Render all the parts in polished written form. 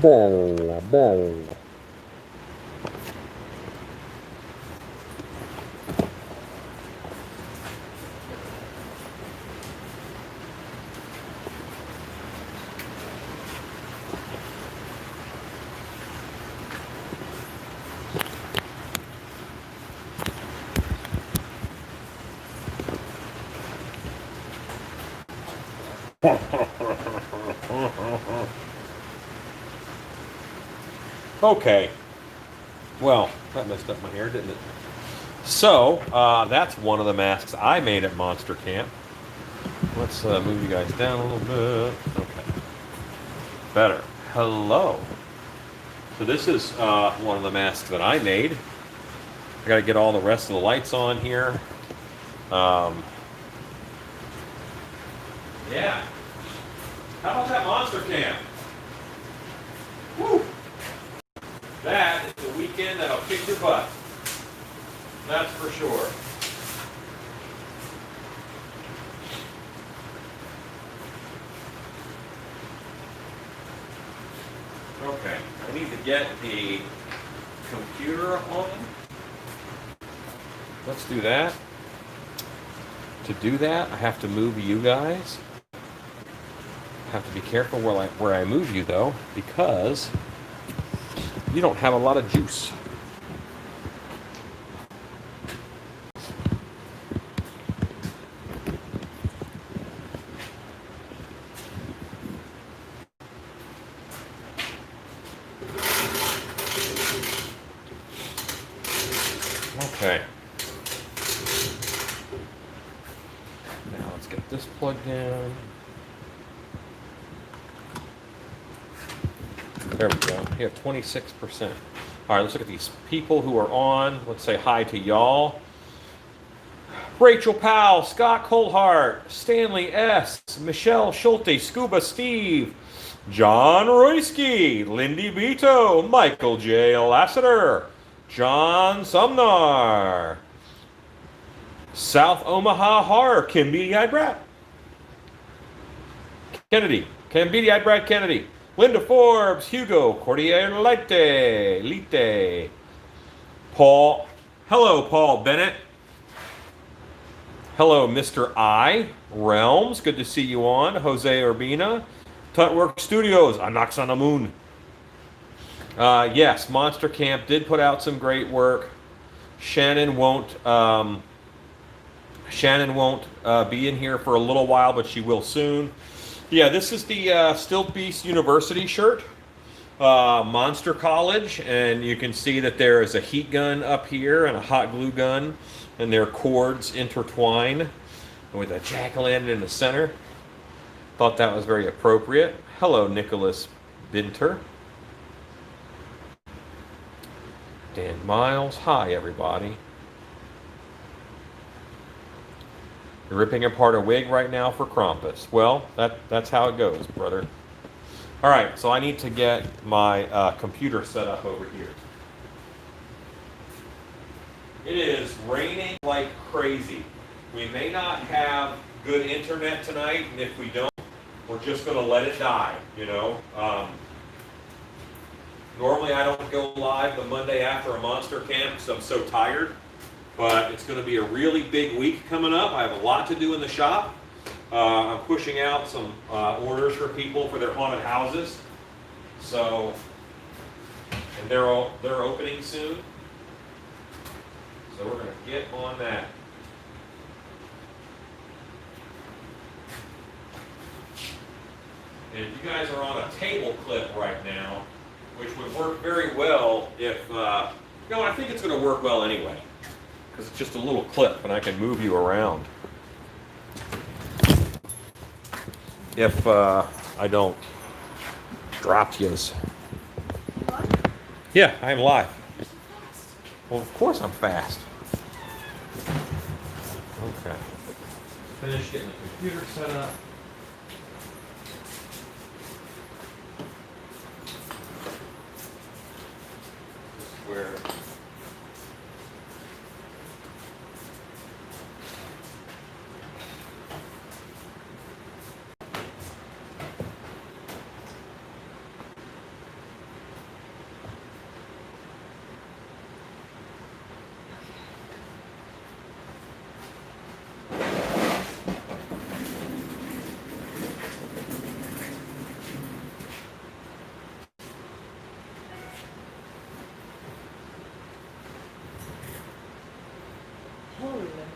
Ball, ball. Okay. Well, that messed up my hair, didn't it? So, that's one of the masks I made at Monster Camp. Let's move you guys down a little bit. Okay. Better. Hello. So this is one of the masks that I made. I got to get all the rest of the lights on here. Yeah. How about that Monster Camp? Woo! That is the weekend that'll kick your butt. That's for sure. Okay, I need to get the computer on. Let's do that. To do that, I have to move you guys. I have to be careful where I move you, though, because you don't have a lot of juice. Okay. Now let's get this plugged in. There we go. We have 26%. All right, let's look at these people who are on. Let's say hi to y'all. Rachel Powell, Scott Colhart, Stanley S., Michelle Schulte, Scuba Steve, John Royski, Lindy Beto, Michael J. Lassiter, John Sumnar, South Omaha Horror, Kim Beady-Eyed Brat, Kennedy, Kim Beady-Eyed Brat Kennedy, Linda Forbes, Hugo, Cordier Lite, Paul, hello Paul Bennett, hello Mr. I, Realms, good to see you on, Jose Urbina, Tutwork Studios, Anox on the Moon. Yes, Monster Camp did put out some great work. Shannon won't be in here for a little while, but she will soon. Yeah, this is the Stilt Beast University shirt, Monster College, and you can see that there is a heat gun up here and a hot glue gun, and their cords intertwine with a jack-o'-lantern in the center. Thought that was very appropriate. Hello, Nicholas Binter. Dan Miles. Hi, everybody. You're ripping apart a wig right now for Krampus. Well, that's how it goes, brother. All right, so I need to get my computer set up over here. It is raining like crazy. We may not have good internet tonight, and if we don't, we're just going to let it die, you know. Normally I don't go live the Monday after a Monster Camp because I'm so tired. But it's going to be a really big week coming up. I have a lot to do in the shop. I'm pushing out some orders for people for their haunted houses. So, and they're opening soon. So we're going to get on that. And you guys are on a table clip right now, which would work very well if, no, I think it's going to work well anyway. Because it's just a little clip and I can move you around. If I don't drop yous. Yeah, I'm live. Well, of course I'm fast. Okay. Finish getting the computer set up. Where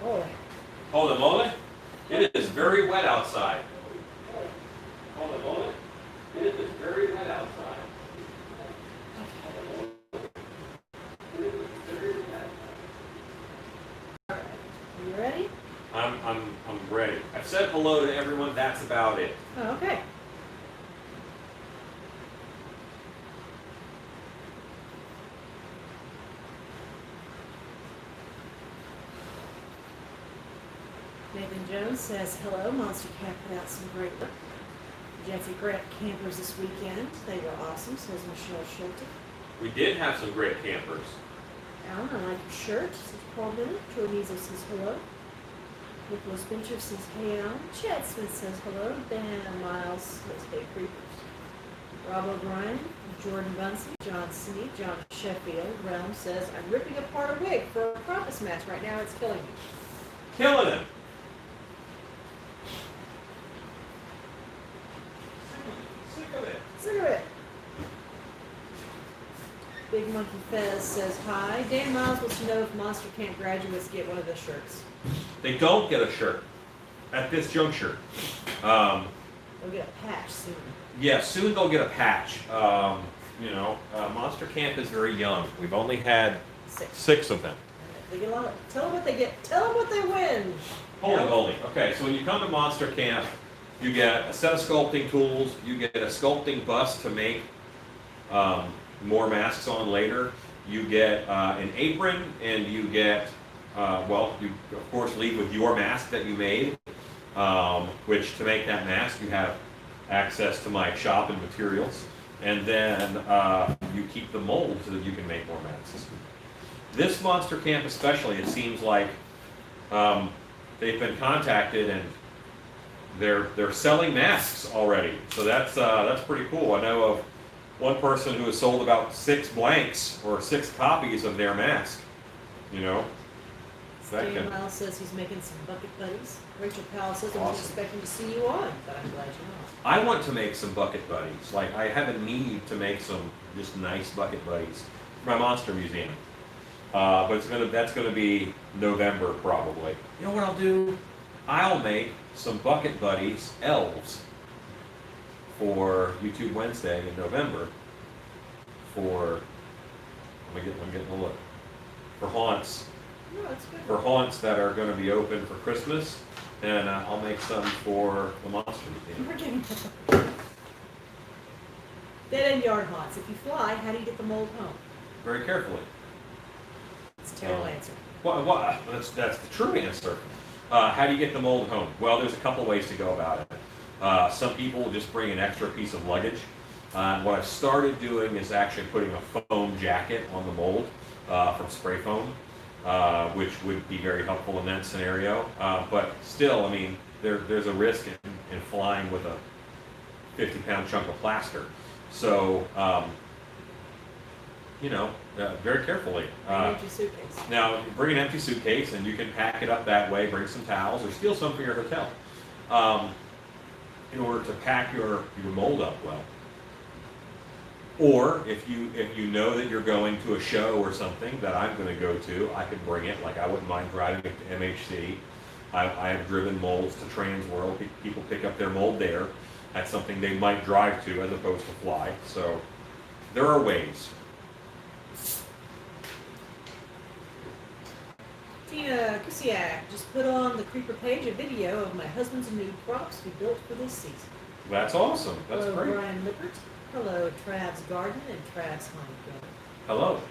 mole. Holy moly! It is very wet outside. Holy moly! It is very wet outside. Are you ready? I'm ready. I've said hello to everyone. That's about it. Oh, okay. Nathan Jones says, hello, Monster Camp put out some great work. Jeffy Grant campers this weekend. They were awesome, says Michelle Schulte. We did have some great campers. Alan, I like your shirt, says Paul Miller. Troy Measles says hello. Nicholas Fincher says, hey Alan. Chad Smith says hello. Ben Miles says, hey creepers. Rob O'Brien, Jordan Bunsen, John C., John Sheffield. Realm says, I'm ripping apart a wig for a promise match right now. It's killing me. Killing him. Sick of it. Sick of it. Big Monkey Fez says hi. Dan Miles wants to know if Monster Camp graduates get one of the shirts. They don't get a shirt at this juncture. They'll get a patch soon. Yeah, soon they'll get a patch. Monster Camp is very young. We've only had 6 of them. They get a lot of, tell them what they get. Tell them what they win. Holy moly. Okay, so when you come to Monster Camp, you get a set of sculpting tools, you get a sculpting bus to make more masks on later, you get an apron, and you get, you of course leave with your mask that you made, which to make that mask you have access to my shop and materials, and then you keep the mold so that you can make more masks. This Monster Camp especially, it seems like they've been contacted and they're selling masks already. So that's pretty cool. I know of one person who has sold about 6 blanks or 6 copies of their mask. You know. Steve Miles says he's making some bucket buddies. Rachel Powell says I was expecting to see you on, but I'm glad you're not. I want to make some bucket buddies. Like I have a need to make some just nice bucket buddies for my monster museum. But that's gonna be November probably. You know what I'll do? I'll make some bucket buddies elves for YouTube Wednesday in November. I'm getting a look for haunts. No, that's good. For haunts that are going to be open for Christmas, and I'll make some for the Monster Museum. We're getting dead end yard haunts. If you fly, how do you get the mold home? Very carefully. It's a terrible answer. Well, that's the true answer. How do you get the mold home? Well, there's a couple ways to go about it. Some people will just bring an extra piece of luggage. What I've started doing is actually putting a foam jacket on the mold from spray foam, which would be very helpful in that scenario. But still, I mean, there's a risk in flying with a 50-pound chunk of plaster. So, very carefully. Empty suitcase. Now, bring an empty suitcase, and you can pack it up that way. Bring some towels, or steal some for your hotel, in order to pack your mold up well. Or if you know that you're going to a show or something that I'm going to go to, I can bring it. Like I wouldn't mind driving it to MHC. I have driven molds to Transworld. People pick up their mold there. That's something they might drive to as opposed to fly. So there are ways. Tina Kusiak just put on the Creeper page a video of my husband's new props we built for this season. That's awesome. That's Hello, great. Brian Lippert. Hello, Trav's Garden and Trav's Honeycomb. Hello.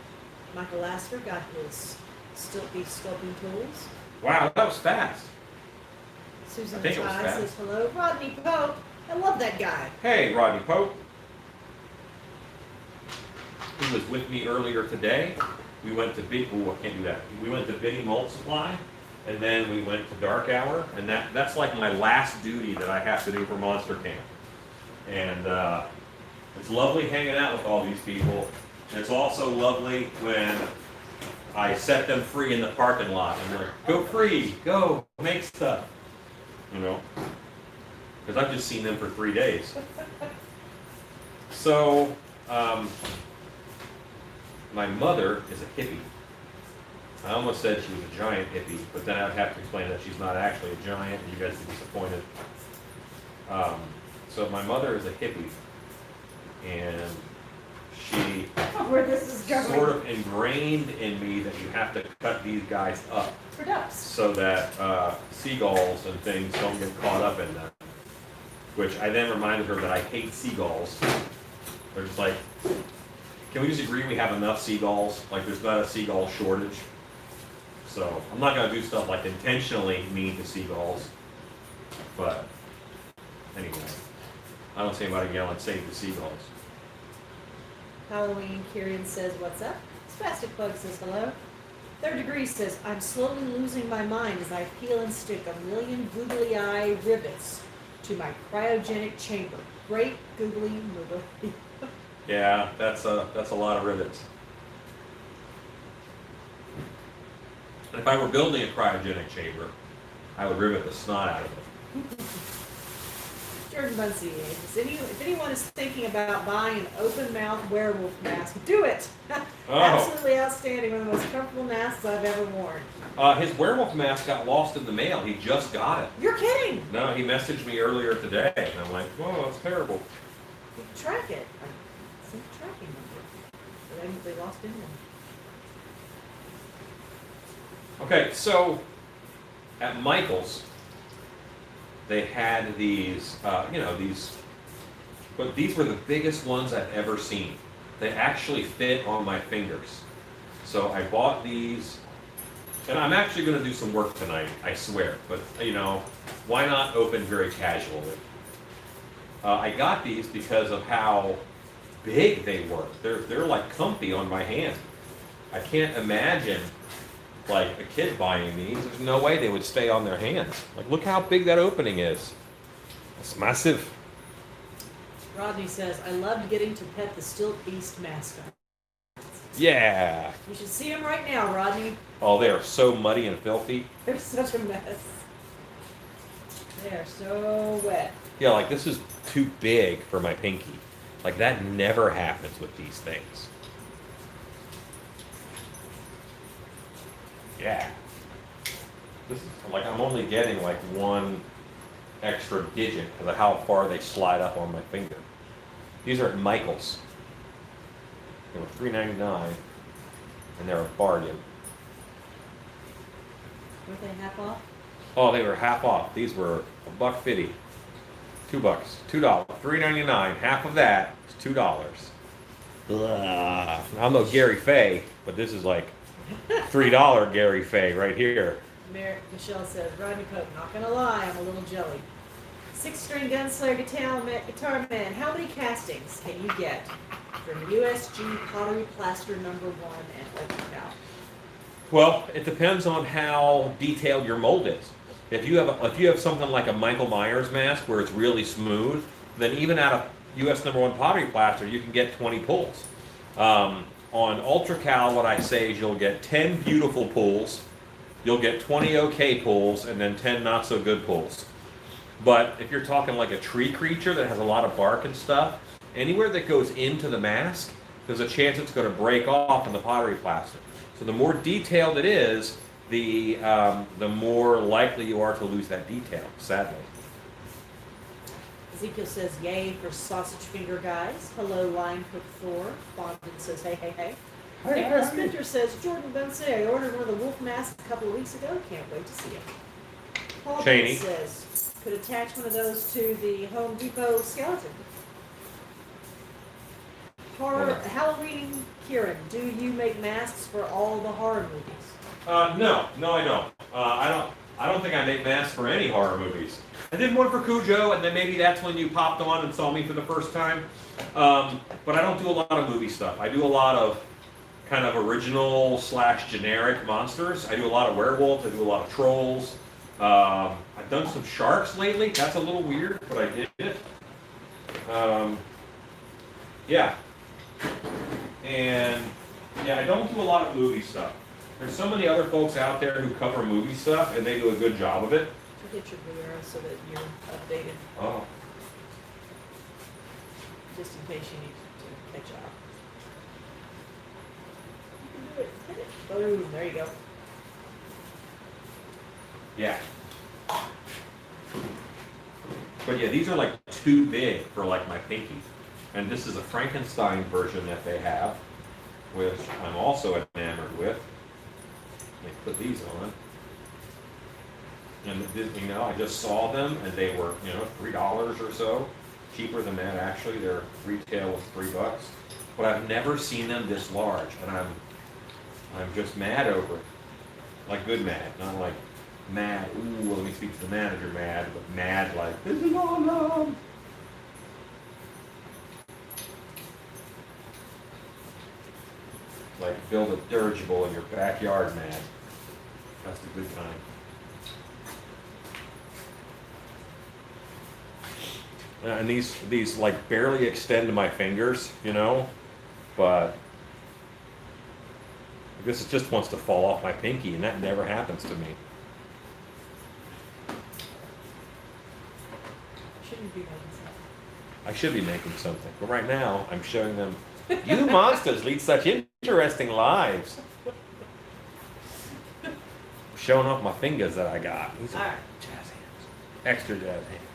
Michael Lasker got his sculpting tools. Wow, that was fast. Susan I think it was Ty fast. says hello. Rodney Pope. I love that guy. Hey, Rodney Pope. He was with me earlier today. We went to I can't do that. We went to Biddy Mold Supply, and then we went to Dark Hour, and that's like my last duty that I have to do for Monster Camp. And it's lovely hanging out with all these people. And it's also lovely when I set them free in the parking lot, and they're like, go free, go, make stuff. You know? Because I've just seen them for 3 days. So, my mother is a hippie. I almost said she was a giant hippie, but then I'd have to explain that she's not actually a giant, and you guys would be disappointed. So my mother is a hippie, and she Where this is going. sort of ingrained in me that you have to cut these guys up For ducks. so that seagulls and things don't get caught up in them. Which I then reminded her that I hate seagulls. They're just like, can we just agree we have enough seagulls? Like there's not a seagull shortage. So I'm not gonna do stuff like intentionally mean to seagulls. But anyway, I don't see anybody yelling, save the seagulls. Halloween Kieran says, what's up? Spastic Bug says hello. Third Degree says, I'm slowly losing my mind as I peel and stick a million googly eye rivets to my cryogenic chamber. Great googly movie. Yeah, that's a lot of rivets. If I were building a cryogenic chamber, I would rivet the snot out of it. Jordan Bunsey, if anyone is thinking about buying an open mouth werewolf mask, do it! Oh. Absolutely outstanding, one of the most comfortable masks I've ever worn. His werewolf mask got lost in the mail. He just got it. You're kidding! No, he messaged me earlier today, and I'm like, whoa, that's terrible. You can track it. It's a tracking number. But they lost it in there. Okay, so at Michael's, they had these, but these were the biggest ones I've ever seen. They actually fit on my fingers. So I bought these, and I'm actually going to do some work tonight, I swear. But, why not open very casually? I got these because of how big they were. They're like comfy on my hand. I can't imagine like a kid buying these. There's no way they would stay on their hands. Like, look how big that opening is. It's massive. Rodney says, I loved getting to pet the Stilt Beast mascot. Yeah. You should see him right now, Rodney. Oh, they are so muddy and filthy. They're such a mess. They are so wet. Yeah, like this is too big for my pinky. Like that never happens with these things. Yeah. This is like I'm only getting like one extra digit because of how far they slide up on my finger. These are at Michael's. They were $3.99 and they're a bargain. Were they half off? Oh, they were half off. These were $1.50. $2, $2, $3.99. Half of that is $2. Ugh. I'm no Gary Fay, but this is like $3 Gary Fay right here. Michelle says, Rodney Pope, not gonna lie, I'm a little jelly. 6-string gunslinger guitar man, how many castings can you get from USG Pottery Plaster #1 and Ultracal? Well, it depends on how detailed your mold is. If you have something like a Michael Myers mask where it's really smooth, then even out of US #1 pottery plaster, you can get 20 pulls. On Ultracal, what I say is you'll get 10 beautiful pulls, you'll get 20 okay pulls, and then 10 not so good pulls. But if you're talking like a tree creature that has a lot of bark and stuff, anywhere that goes into the mask, there's a chance it's going to break off in the pottery plaster. So the more detailed it is, the more likely you are to lose that detail, sadly. Ezekiel says, yay for sausage finger guys. Hello, Line Cook Thor. Fondant says, hey, hey, hey. Nicholas Pinter says, Jordan Bunsey, I ordered one of the wolf masks a couple of weeks ago. Can't wait to see it. Paul Cheney says, could attach one of those to the Home Depot skeleton. Horror, Halloween Kieran, do you make masks for all the horror movies? No, I don't. I don't think I make masks for any horror movies. I did one for Cujo, and then maybe that's when you popped on and saw me for the first time. But I don't do a lot of movie stuff. I do a lot of kind of original / generic monsters. I do a lot of werewolves. I do a lot of trolls. I've done some sharks lately. That's a little weird, but I did it. Yeah. And yeah, I don't do a lot of movie stuff. There's so many other folks out there who cover movie stuff, and they do a good job of it. To get your Blue Arrow so that you're updated, Oh. just in case you need to catch up. You can do it. Hit it. Boom. There you go. Yeah. But yeah, these are like too big for like my pinky. And this is a Frankenstein version that they have, which I'm also enamored with. Let me put these on. And you know, I just saw them and they were, you know, $3 or so. Cheaper than that actually. Their retail was $3. But I've never seen them this large, and I'm just mad over it. Like good mad, not like mad, ooh, let me speak to the manager mad, but mad like, this is awesome. Like build a dirigible in your backyard mad. That's the good kind. And these like barely extend to my fingers, you know, but I guess it just wants to fall off my pinky, and that never happens to me. Shouldn't be making something. I should be making something, but right now I'm showing them, you monsters lead such interesting lives. Showing off my fingers that I got. These are All right. jazz hands, extra jazz hands.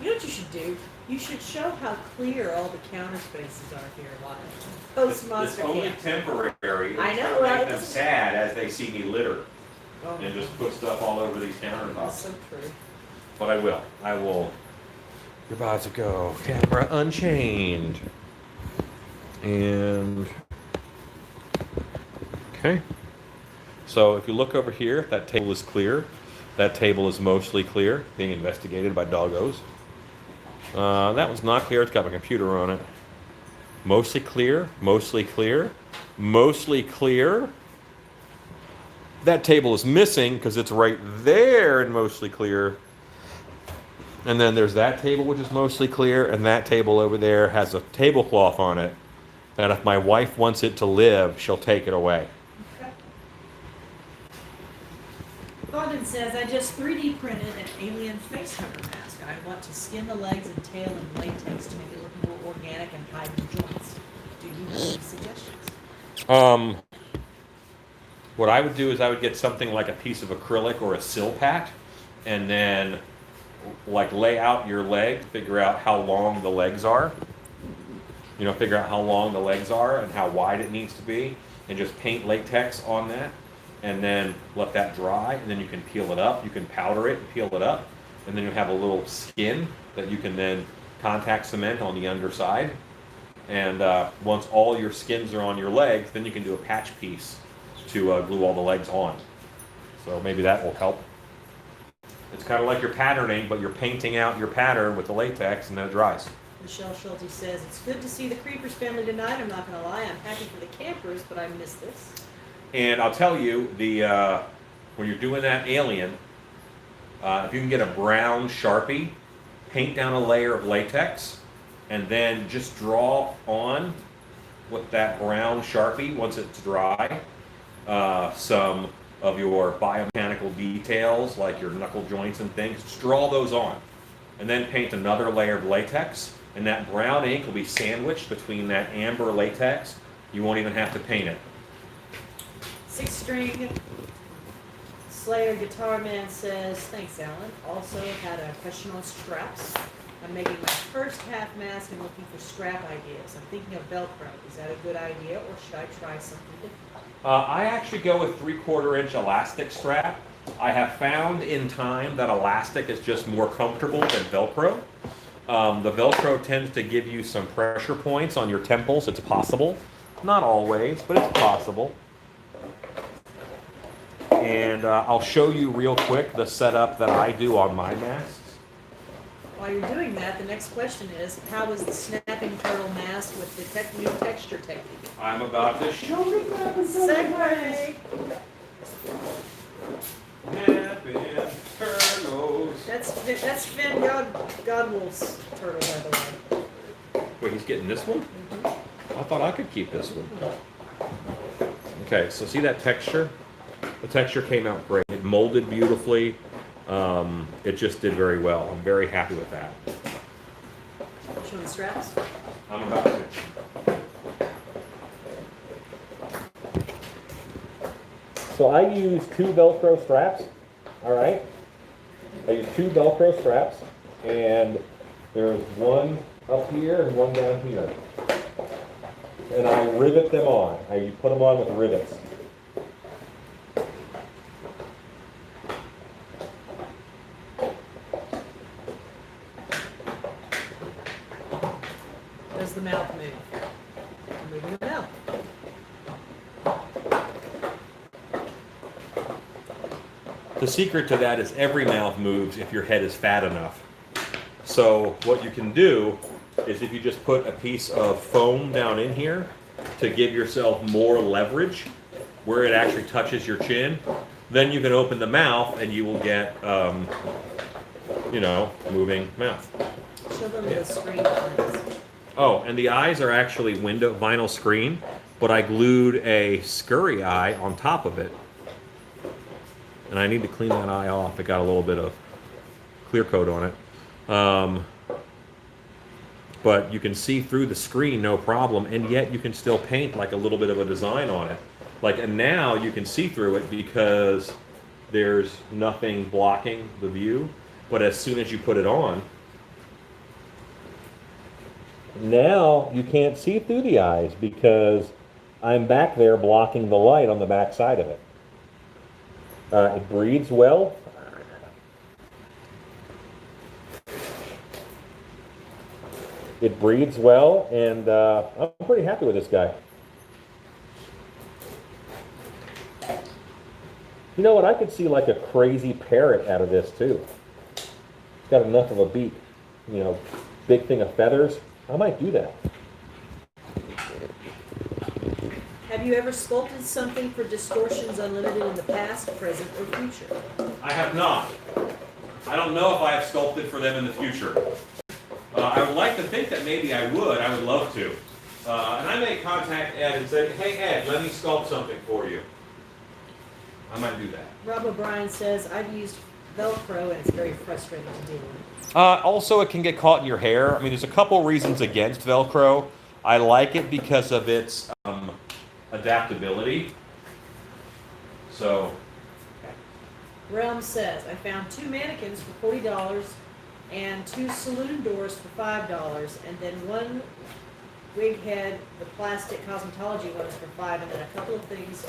You know what you should do? You should show how clear all the counter spaces are here live. Post It's Monster only Camp. temporary. I know, It's to right? make them sad as they see me litter Oh, and just put stuff all over these that's countertops. so true. But I will. You're about to go. Camera unchained. And okay. So if you look over here, that table is clear. That table is mostly clear, being investigated by doggos. That one's not clear. It's got my computer on it. Mostly clear. Mostly clear. Mostly clear. That table is missing because it's right there and mostly clear. And then there's that table, which is mostly clear, and that table over there has a tablecloth on it. And if my wife wants it to live, she'll take it away. Gordon says, I just 3D printed an alien face cover mask. I want to skin the legs and tail in latex to make it look more organic and hide the joints. Do you have any suggestions? What I would do is I would get something like a piece of acrylic or a Silpat, and then like lay out your leg, figure out how long the legs are. You know, figure out how long the legs are and how wide it needs to be, and just paint latex on that, and then let that dry, and then you can peel it up. You can powder it and peel it up, and then you have a little skin that you can then contact cement on the underside. And once all your skins are on your legs, then you can do a patch piece to glue all the legs on. So maybe that will help. It's kind of like you're patterning, but you're painting out your pattern with the latex, and then it dries. Michelle Schulte says, it's good to see the Creepers family tonight. I'm not going to lie, I'm happy for the campers, but I miss this. And I'll tell you, when you're doing that alien, if you can get a brown Sharpie, paint down a layer of latex, and then just draw on with that brown Sharpie, once it's dry, some of your biomechanical details, like your knuckle joints and things, just draw those on. And then paint another layer of latex, and that brown ink will be sandwiched between that amber latex. You won't even have to paint it. 6-string Slayer Guitar Man says, thanks Alan. Also had a question on straps. I'm making my first half mask and looking for strap ideas. I'm thinking of Velcro. Is that a good idea, or should I try something different? I actually go with 3/4 inch elastic strap. I have found in time that elastic is just more comfortable than Velcro. The Velcro tends to give you some pressure points on your temples. It's possible. Not always, but it's possible. And I'll show you real quick the setup that I do on my masks. While you're doing that, the next question is, how is the snapping turtle mask with the new texture technique? I'm about to show you that. Segway! Snapping turtles. That's Finn Godwolf's turtle, by the way. Wait, he's getting this one? Mm-hmm. I thought I could keep this one. Okay, so see that texture? The texture came out great. It molded beautifully. It just did very well. I'm very happy with that. Showing the straps? I'm about to. So I use 2 Velcro straps all right? I use 2 Velcro straps, and there's one up here and one down here. And I rivet them on. I put them on with rivets. Does the mouth move? I'm moving the mouth. The secret to that is every mouth moves if your head is fat enough. So what you can do is if you just put a piece of foam down in here to give yourself more leverage where it actually touches your chin, then you can open the mouth and you will get, moving mouth. Show them the screen lines. Oh, and the eyes are actually window vinyl screen, but I glued a scurry eye on top of it. And I need to clean that eye off. It got a little bit of clear coat on it. But you can see through the screen no problem, and yet you can still paint like a little bit of a design on it. And now you can see through it because there's nothing blocking the view. But as soon as you put it on, now you can't see through the eyes because I'm back there blocking the light on the back side of it. It breathes well. It breathes well, and I'm pretty happy with this guy. You know what? I could see like a crazy parrot out of this too. It's got enough of a beak, big thing of feathers. I might do that. Have you ever sculpted something for Distortions Unlimited in the past, present, or future? I have not. I don't know if I have sculpted for them in the future. I would like to think that maybe I would. I would love to. And I may contact Ed and say, hey, Ed, let me sculpt something for you. I might do that. Rob O'Brien says, I've used Velcro and it's very frustrating to deal with. Also, it can get caught in your hair. I mean, there's a couple reasons against Velcro. I like it because of its adaptability. So. Realm says, I found 2 mannequins for $40 and 2 saloon doors for $5, and then 1 wig head, the plastic cosmetology ones for $5, and then a couple of things.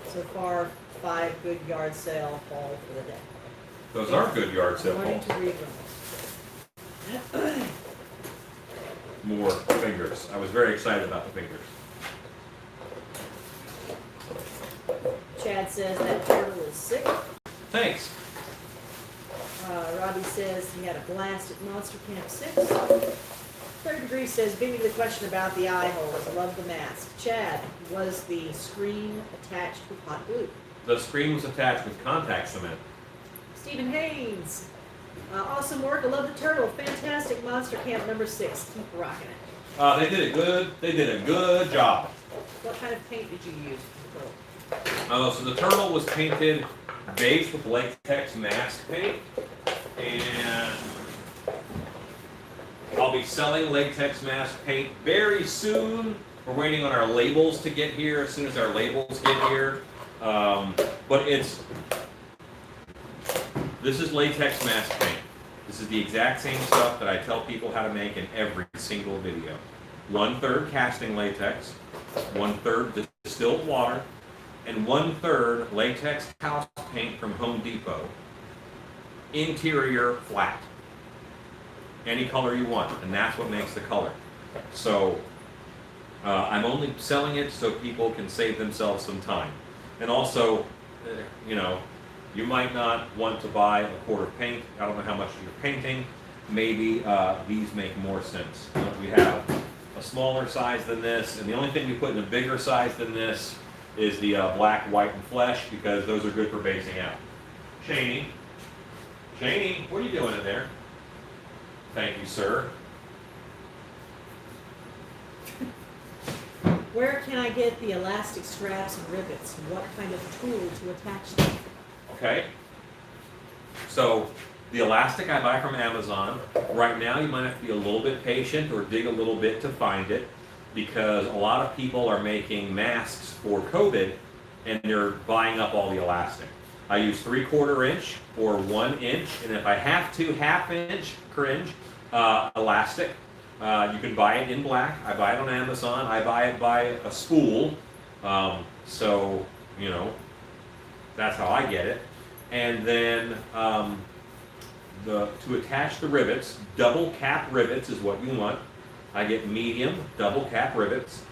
So far, 5 good yard sale haul for the day. Those are good yard sale Learning hauls. to read them. More fingers. I was very excited about the fingers. Chad says that turtle is sick. Thanks. Robbie says he had a blast at Monster Camp 6. Third Degree says, beating the question about the eye holes. Love the mask. Chad, was the screen attached with hot glue? The screen was attached with contact cement. Stephen Haynes. Awesome work. I love the turtle. Fantastic Monster Camp number 6. Keep rocking it. They did it good. They did a good job. What kind of paint did you use for the turtle? So the turtle was painted base with latex mask paint, and I'll be selling latex mask paint very soon. We're waiting on our labels to get here. As soon as our labels get here, but this is latex mask paint. This is the exact same stuff that I tell people how to make in every single video. 1/3 casting latex, 1/3 distilled water, and 1/3 latex house paint from Home Depot. Interior flat. Any color you want, and that's what makes the color. So I'm only selling it so people can save themselves some time. And also, you might not want to buy a quart of paint. I don't know how much you're painting. Maybe these make more sense. We have a smaller size than this, and the only thing we put in a bigger size than this is the black, white, and flesh, because those are good for basing out. Shaney, what are you doing in there? Thank you, sir. Where can I get the elastic straps and rivets? What kind of tool to attach them? Okay. So the elastic I buy from Amazon. Right now you might have to be a little bit patient or dig a little bit to find it, because a lot of people are making masks for COVID and they're buying up all the elastic. I use 3/4 inch or 1 inch, and if I have to, 1/2 inch cringe elastic. You can buy it in black. I buy it on Amazon. I buy it by a spool. So, you know, that's how I get it. And then to attach the rivets, double cap rivets is what you want. I get medium double cap rivets,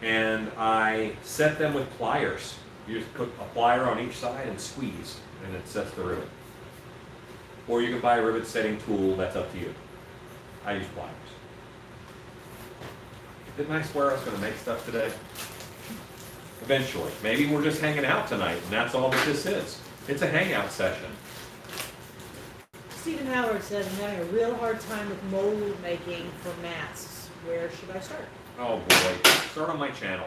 and I set them with pliers. You just put a plier on each side and squeeze, and it sets the rivet. Or you can buy a rivet setting tool, that's up to you. I use pliers. Didn't I swear I was going to make stuff today? Eventually. Maybe we're just hanging out tonight, and that's all that this is. It's a hangout session. Stephen Howard says, I'm having a real hard time with mold making for masks. Where should I start? Oh boy, start on my channel.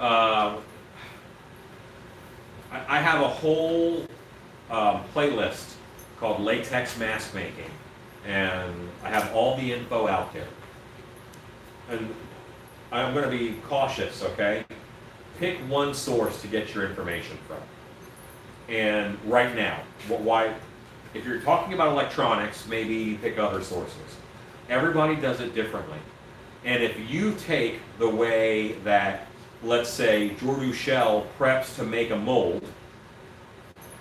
I have a whole playlist called Latex Mask Making, and I have all the info out there. And I'm going to be cautious, okay? Pick one source to get your information from. And right now, why? If you're talking about electronics, maybe pick other sources. Everybody does it differently. And if you take the way that, let's say, Jordu Shell preps to make a mold,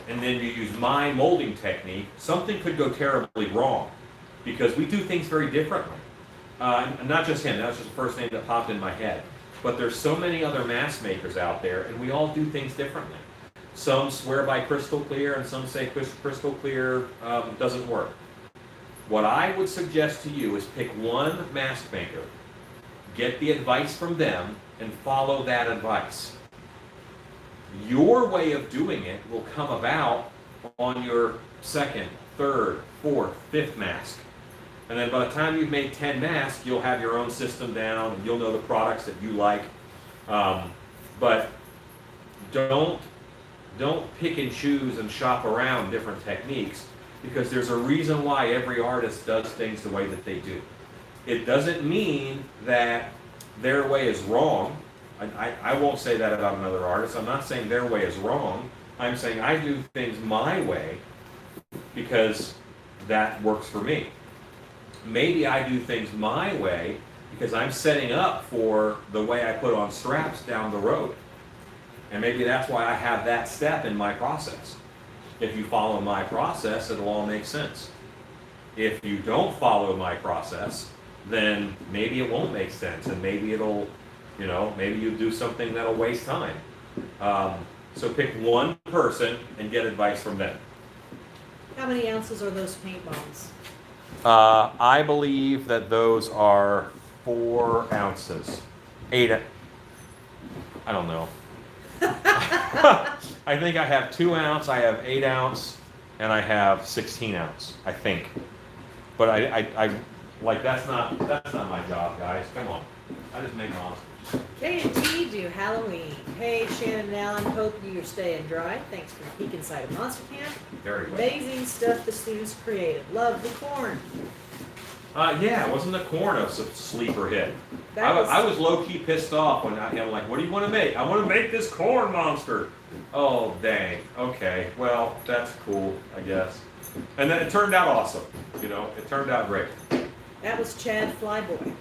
and then you use my molding technique, something could go terribly wrong, because we do things very differently. Not just him, that was just the first name that popped in my head. But there's so many other mask makers out there, and we all do things differently. Some swear by crystal clear, and some say crystal clear doesn't work. What I would suggest to you is pick one mask maker, get the advice from them, and follow that advice. Your way of doing it will come about on your second, third, fourth, fifth mask. And then by the time you've made 10 masks, you'll have your own system down, and you'll know the products that you like. But don't pick and choose and shop around different techniques, because there's a reason why every artist does things the way that they do. It doesn't mean that their way is wrong. I won't say that about another artist. I'm not saying their way is wrong. I'm saying I do things my way because that works for me. Maybe I do things my way because I'm setting up for the way I put on straps down the road. And maybe that's why I have that step in my process. If you follow my process, it'll all make sense. If you don't follow my process, then maybe it won't make sense, and maybe it'll, maybe you do something that'll waste time. So pick one person and get advice from them. How many ounces are those paint bombs? I believe that those are 4 ounces. 8. I don't know. I think I have 2 ounce, I have 8 ounce, and I have 16 ounce, I think. But I like, that's not my job, guys. Come on. I just make monsters. K&T do Halloween. Hey, Shannon and Alan, hope you're staying dry. Thanks for the peek inside of Monster Camp. Very well. Amazing stuff the students created. Love the corn. Yeah, wasn't the corn a sleeper hit? That was- I was low-key pissed off when I'm like, what do you want to make? I want to make this corn monster. Oh, dang. Okay, well, that's cool, I guess. And then it turned out awesome. It turned out great. That was Chad Flyboy.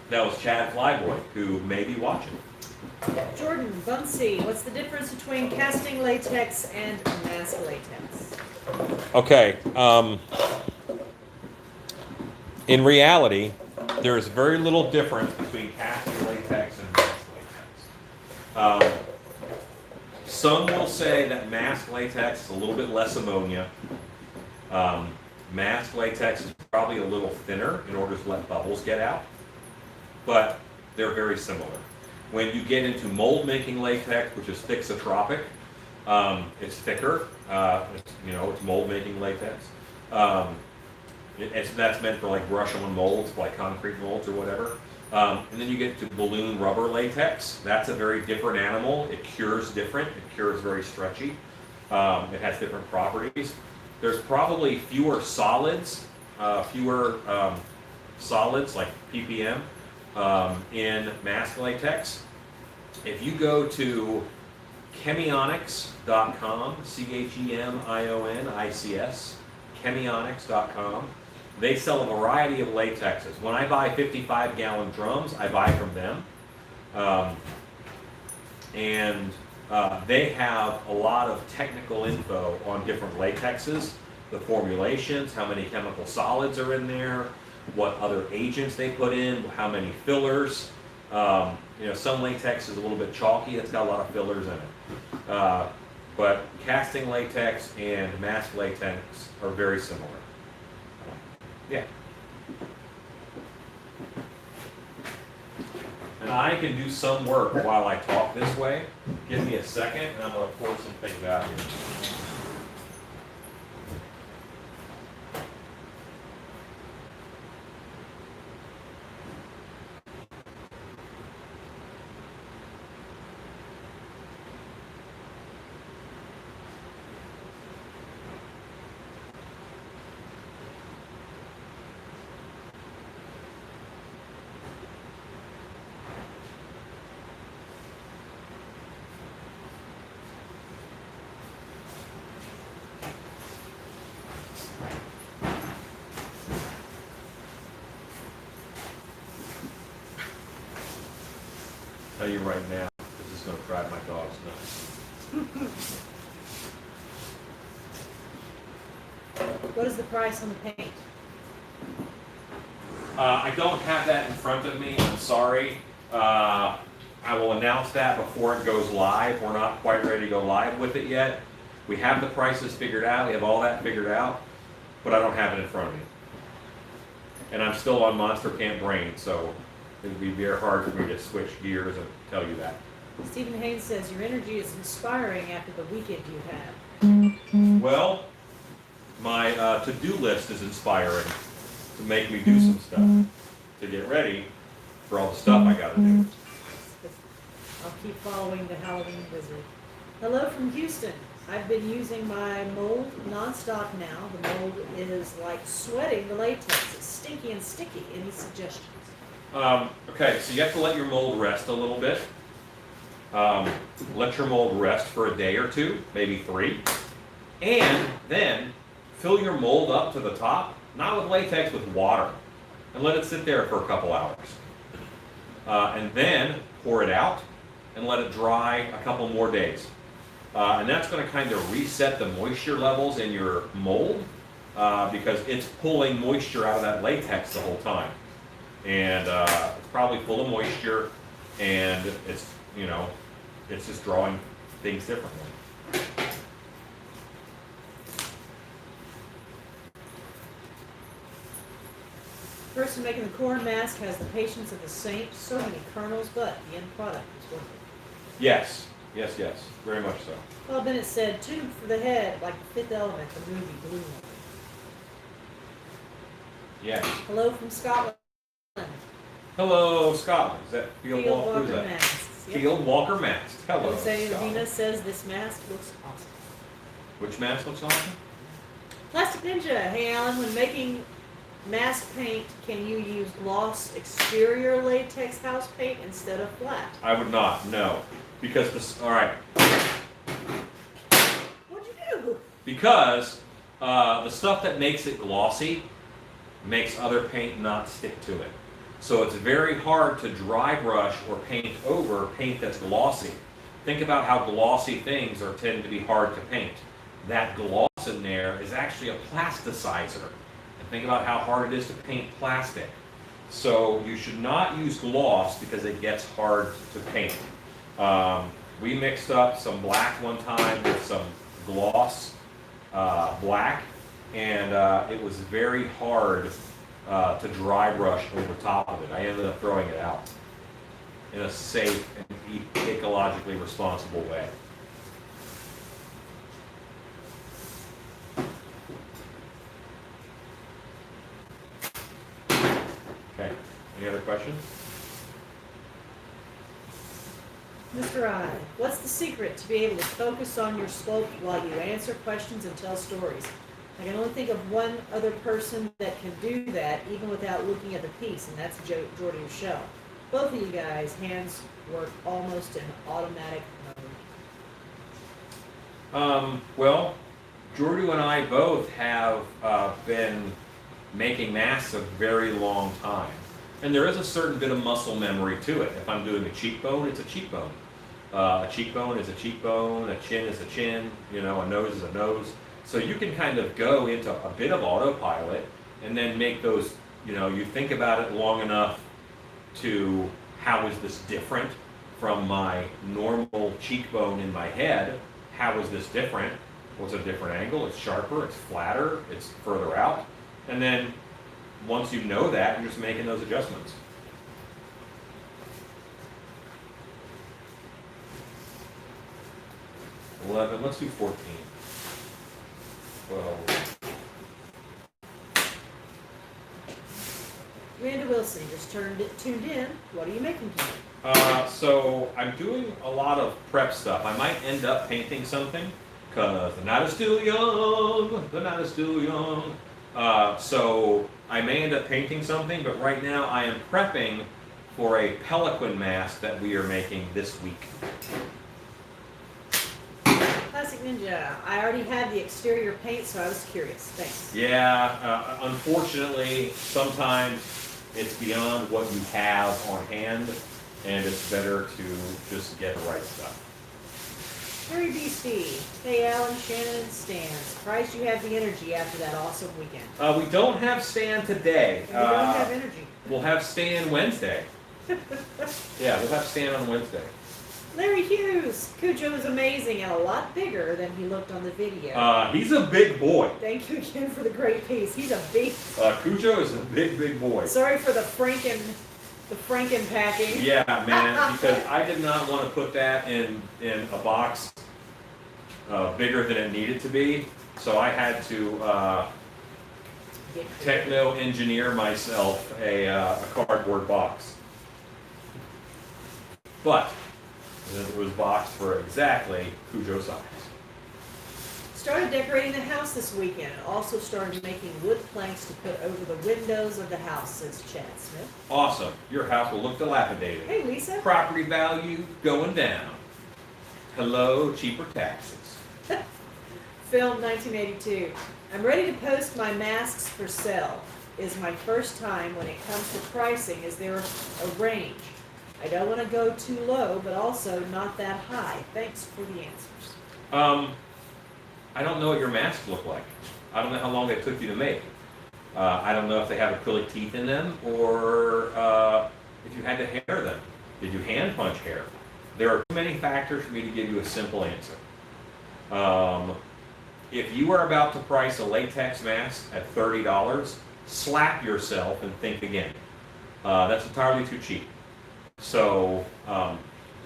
That was Chad Flyboy, who may be watching. Jordan Bunsey, what's the difference between casting latex and mask latex? Okay. In reality, there is very little difference between casting latex and mask latex. Some will say that mask latex is a little bit less ammonia. Mask latex is probably a little thinner in order to let bubbles get out, but they're very similar. When you get into mold making latex, which is thixotropic, it's thicker. It's mold making latex. That's meant for like brush on molds, like concrete molds or whatever. And then you get to balloon rubber latex. That's a very different animal. It cures different. It cures very stretchy. It has different properties. There's probably fewer solids like ppm in mask latex. If you go to Chemionics.com, Chemionics, Chemionics.com. They sell a variety of latexes. When I buy 55-gallon drums, I buy from them. They have a lot of technical info on different latexes, the formulations, how many chemical solids are in there, what other agents they put in, how many fillers. Some latex is a little bit chalky, it's got a lot of fillers in it. But casting latex and mask latex are very similar. Yeah. And I can do some work while I talk this way. Give me a second, and I'm going to pour some things out here. Tell you right now, this is going to drive my dogs nuts. What is the price on the paint? I don't have that in front of me. I'm sorry. I will announce that before it goes live. We're not quite ready to go live with it yet. We have the prices figured out. We have all that figured out, but I don't have it in front of me. And I'm still on Monster Camp Brain, so it would be very hard for me to switch gears and tell you that. Stephen Haynes says your energy is inspiring after the weekend you had. Well, my to-do list is inspiring to make me do some stuff, to get ready for all the stuff I got to do. I'll keep following the Halloween wizard. Hello from Houston. I've been using my mold nonstop now. The mold is like sweating the latex. It's stinky and sticky. Any suggestions? Okay, so you have to let your mold rest a little bit. Let your mold rest for a day or two, maybe 3. And then fill your mold up to the top, not with latex, with water. And let it sit there for a couple hours. And then pour it out and let it dry a couple more days. And that's going to kind of reset the moisture levels in your mold because it's pulling moisture out of that latex the whole time. And it's probably full of moisture, and it's just drawing things differently. The person making the corn mask has the patience of a saint, so many kernels, but the end product is worth it. Yes, very much so. Well, Bennett said, tube for the head, like the Fifth Element, the movie Blue. Yes. Hello from Scotland. Hello, Scotland. Is that Field Walker? Who's that? Masks. Yep. Field Walker mask. Hello, Jose Scotland. Medina says this mask looks awesome. Which mask looks awesome? Plastic Ninja, hey Alan, when making mask paint, can you use gloss exterior latex house paint instead of flat? I would not, no. Because this, all right. What'd you do? Because the stuff that makes it glossy makes other paint not stick to it. So it's very hard to dry brush or paint over paint that's glossy. Think about how glossy things tend to be hard to paint. That gloss in there is actually a plasticizer. And think about how hard it is to paint plastic. So you should not use gloss because it gets hard to paint. We mixed up some black one time with some gloss black, and it was very hard to dry brush over top of it. I ended up throwing it out in a safe and ecologically responsible way. Okay, any other questions? Mr. I, what's the secret to be able to focus on your sculpt while you answer questions and tell stories? I can only think of one other person that can do that even without looking at the piece, and that's Jordy Rochelle. Both of you guys, hands work almost in automatic mode. Well, Jordu and I both have been making masks a very long time. And there is a certain bit of muscle memory to it. If I'm doing a cheekbone, it's a cheekbone. A cheekbone is a cheekbone, a chin is a chin, you know, a nose is a nose. So you can kind of go into a bit of autopilot and then make those, you know, you think about it long enough to how is this different from my normal cheekbone in my head? How is this different? What's a different angle? It's sharper, it's flatter, it's further out. And then once you know that, you're just making those adjustments. 11, let's do 14. 12. Amanda Wilson just tuned in. What are you making tonight? So I'm doing a lot of prep stuff. I might end up painting something because the night is still young. The night is still young. So I may end up painting something, but right now I am prepping for a Pelican mask that we are making this week. Classic Ninja. I already had the exterior paint, so I was curious. Thanks. Yeah, unfortunately, sometimes it's beyond what you have on hand, and it's better to just get the right stuff. Harry BC. Hey, Alan, Shannon, and Stan. Surprised you have the energy after that awesome weekend. We don't have Stan today. And we don't have energy. We'll have Stan Wednesday. Yeah, we'll have Stan on Wednesday. Larry Hughes. Cujo is amazing and a lot bigger than he looked on the video. He's a big boy. Thank you again for the great piece. He's a big. Cujo is a big, big boy. Sorry for the Franken packing. Yeah, man, because I did not want to put that in a box bigger than it needed to be, so I had to techno engineer myself a cardboard box. But it was boxed for exactly Cujo size. Started decorating the house this weekend. Also started making wood planks to put over the windows of the house, says Chad Smith. Awesome. Your house will look dilapidated. Hey, Lisa. Property value going down. Hello, cheaper taxes. Film 1982. I'm ready to post my masks for sale. Is my first time when it comes to pricing. Is there a range? I don't want to go too low, but also not that high. Thanks for the answers. I don't know what your masks look like. I don't know how long they took you to make. I don't know if they have acrylic teeth in them or if you had to hair them. Did you hand punch hair? There are too many factors for me to give you a simple answer. If you are about to price a latex mask at $30, slap yourself and think again. That's entirely too cheap. So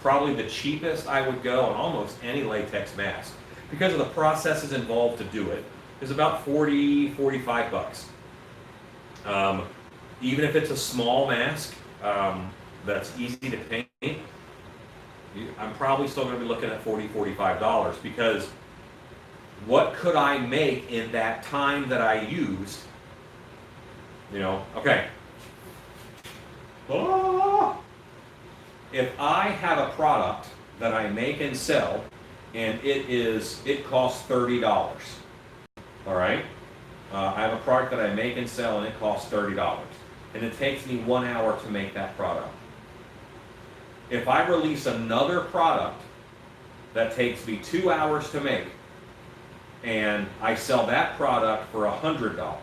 probably the cheapest I would go on almost any latex mask, because of the processes involved to do it, is about 40, 45 bucks. Even if it's a small mask that's easy to paint, I'm probably still going to be looking at $40, $45 because what could I make in that time that I used? You know, okay. If I have a product that I make and sell and it costs $30, all right? I have a product that I make and sell and it costs $30, and it takes me 1 hour to make that product. If I release another product that takes me 2 hours to make, and I sell that product for $100,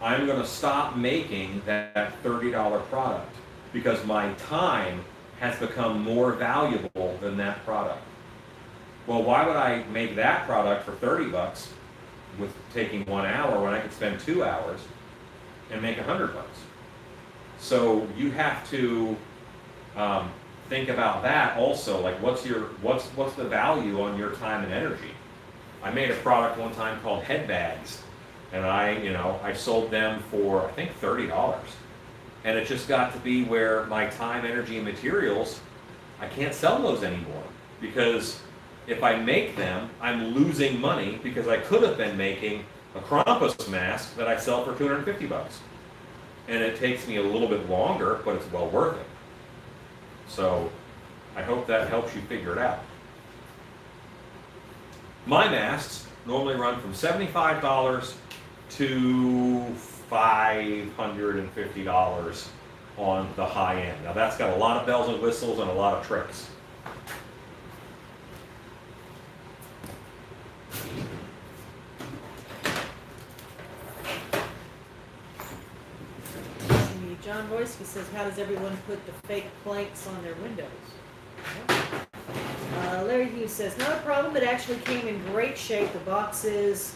I'm going to stop making that $30 product because my time has become more valuable than that product. Well, why would I make that product for 30 bucks with taking 1 hour when I could spend 2 hours and make 100 bucks? So you have to think about that also. Like, what's the value on your time and energy? I made a product one time called head bags, and I sold them for I think $30. And it just got to be where my time, energy, and materials, I can't sell those anymore. Because if I make them, I'm losing money because I could have been making a Krampus mask that I sell for 250 bucks. And it takes me a little bit longer, but it's well worth it. So I hope that helps you figure it out. My masts normally run from $75 to $550 on the high end. Now that's got a lot of bells and whistles and a lot of tricks. John Royski says, how does everyone put the fake planks on their windows? Larry Hughes says, not a problem. It actually came in great shape. The box is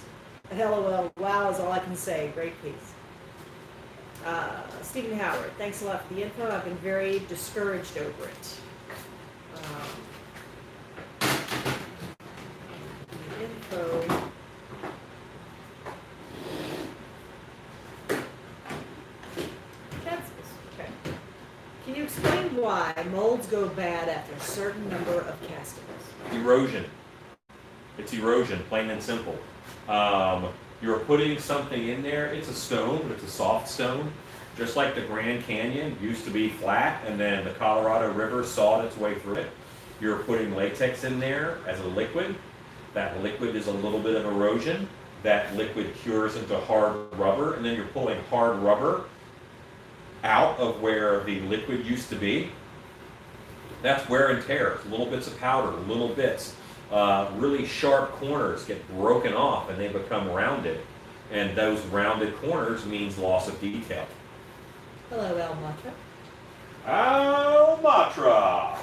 LOL. Wow is all I can say. Great piece. Stephen Howard, thanks a lot for the info. I've been very discouraged over it. Info. Okay. Can you explain why molds go bad after a certain number of castings? Erosion. It's erosion, plain and simple. You're putting something in there. It's a stone, but it's a soft stone. Just like the Grand Canyon used to be flat, and then the Colorado River sawed its way through it. You're putting latex in there as a liquid. That liquid is a little bit of erosion. That liquid cures into hard rubber, and then you're pulling hard rubber out of where the liquid used to be. That's wear and tear. Little bits of powder, little bits. Really sharp corners get broken off and they become rounded. And those rounded corners means loss of detail. Hello, El Matra. Almatra!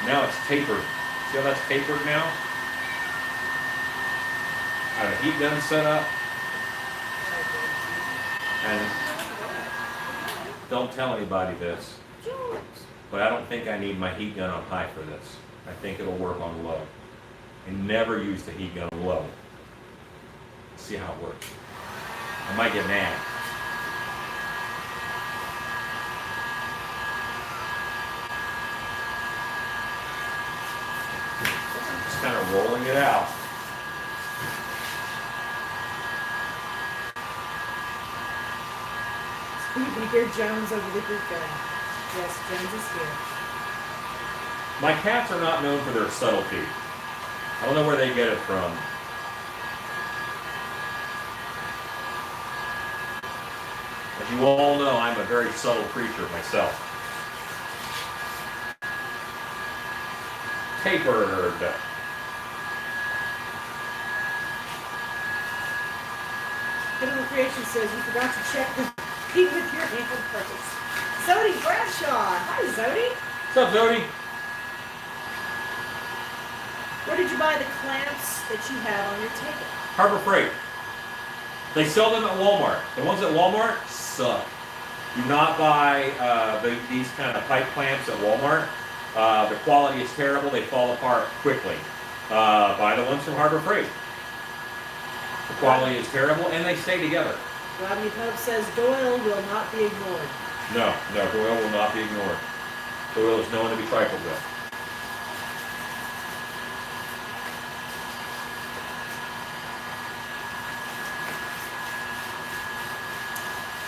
Now it's tapered. See how that's tapered now? I have a heat gun set up. And don't tell anybody this, but I don't think I need my heat gun on high for this. I think it'll work on low. I never use the heat gun low. See how it works. I might get mad. Just kind of rolling it out. You can hear Jones over the group going, yes, Jones is here. My cats are not known for their subtlety. I don't know where they get it from. As you all know, I'm a very subtle creature myself. Tapered. Hidden Creation says you forgot to check the feet with your ankle purchase. Zodi Bradshaw. Hi, Zodi. What's up, Zodi? Where did you buy the clamps that you have on your table? Harbor Freight. They sell them at Walmart. The ones at Walmart suck. Do not buy these kind of pipe clamps at Walmart. The quality is terrible. They fall apart quickly. Buy the ones from Harbor Freight. The quality is terrible, and they stay together. Rodney Pope says Doyle will not be ignored. No, Doyle will not be ignored. Doyle is no one to be trifled with.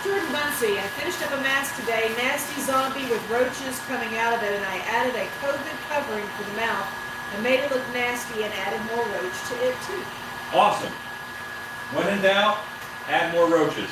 Jordan Bunsey, I finished up a mask today. Nasty zombie with roaches coming out of it, and I added a COVID covering for the mouth and made it look nasty and added more roach to it too. Awesome. When in doubt, add more roaches.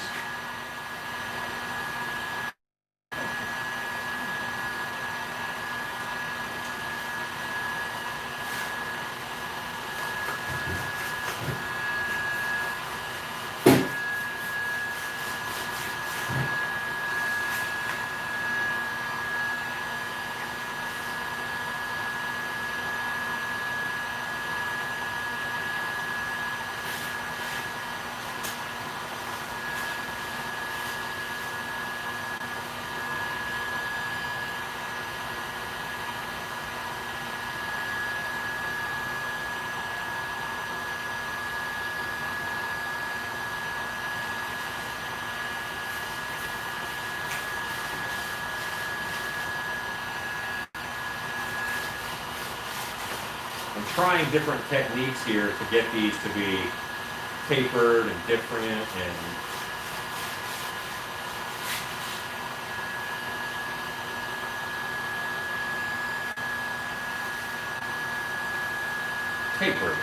I'm trying different techniques here to get these to be tapered and different and tapered.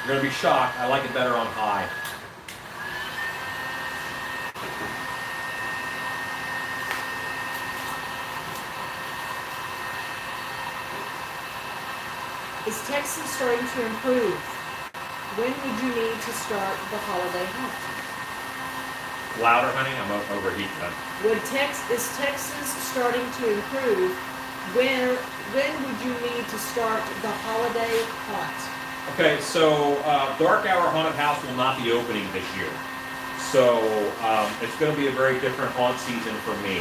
You're going to be shocked. I like it better on high. Is Texas starting to improve? When would you need to start the holiday hunt? Louder, honey. I'm overheating. Is Texas starting to improve? When would you need to start the holiday hunt? Okay, so Dark Hour Haunted House will not be opening this year. So it's going to be a very different haunt season for me.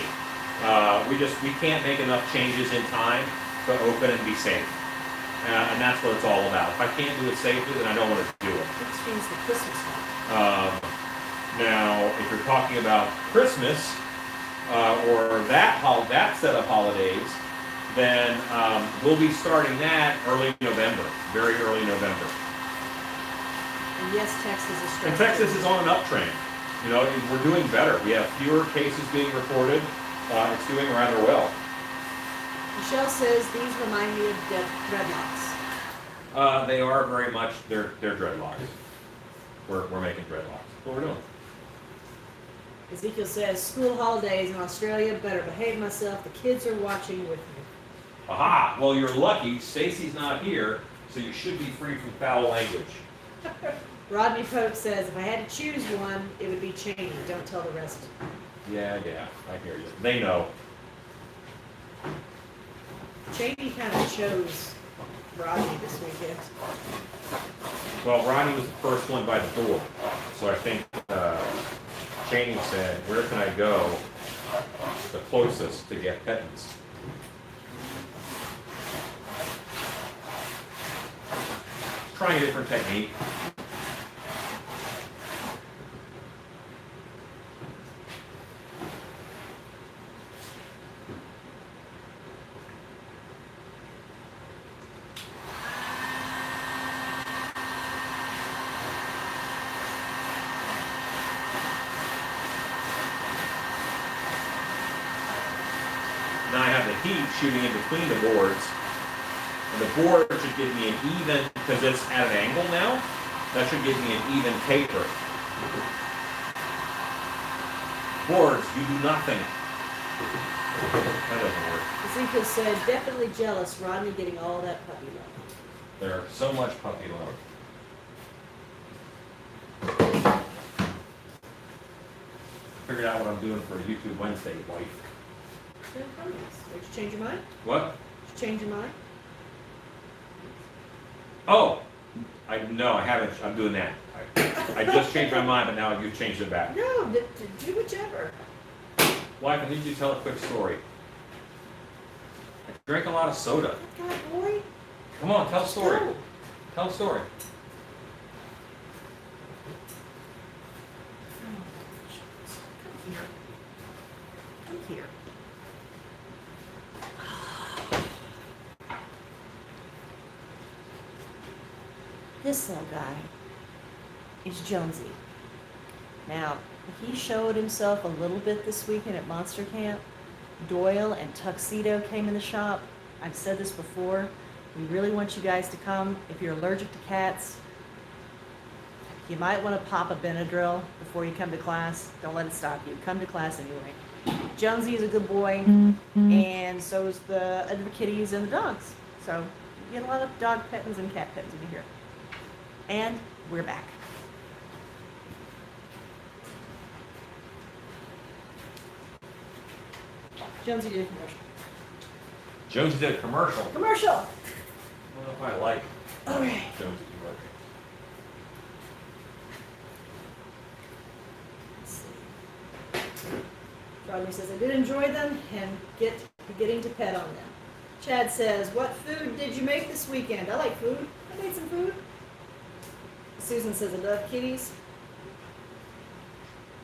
We can't make enough changes in time to open and be safe. And that's what it's all about. If I can't do it safely, then I don't want to do it. Which means the Christmas hunt. Now, if you're talking about Christmas or that set of holidays, then we'll be starting that early November, very early November. And yes, Texas is starting. And Texas is on an uptrend. You know, we're doing better. We have fewer cases being reported. It's doing rather well. Michelle says these remind me of dreadlocks. They are very much, they're dreadlocks. We're making dreadlocks. That's what we're doing. Ezekiel says, school holidays in Australia, better behave myself. The kids are watching with me. Aha! Well, you're lucky. Stacy's not here, so you should be free from foul language. Rodney Pope says, if I had to choose one, it would be Cheney. Don't tell the rest. Yeah, I hear you. They know. Cheney kind of chose Rodney this weekend. Well, Ronnie was the first one by the door, so I think Cheney said, where can I go the closest to get pittance? Trying a different technique. Now I have the heat shooting in between the boards. And the board should give me an even, because it's at an angle now, that should give me an even taper. Boards, you do nothing. That doesn't work. Ezekiel said, definitely jealous, Rodney getting all that puppy love. There's so much puppy love. Figured out what I'm doing for YouTube Wednesday, wife. Did you change your mind? What? Did you change your mind? Oh, no, I haven't. I'm doing that. I just changed my mind, but now you've changed it back. No, do whichever. Wife, I need you to tell a quick story. I drank a lot of soda. God, boy. Come on, tell a story. Go. Tell a story. Come here. Come here. This little guy is Jonesy. Now, he showed himself a little bit this weekend at Monster Camp. Doyle and Tuxedo came in the shop. I've said this before. We really want you guys to come. If you're allergic to cats, you might want to pop a Benadryl before you come to class. Don't let it stop you. Come to class anyway. Jonesy is a good boy, and so is the kitties and the dogs. So you get a lot of dog pettings and cat pettings in here. And we're back. Jonesy did a commercial. Jonesy did a commercial. Commercial! I don't know if I like Okay. Jonesy commercial. Let's see. Rodney says, I did enjoy them and getting to pet on them. Chad says, what food did you make this weekend? I like food. I made some food. Susan says, I love kitties.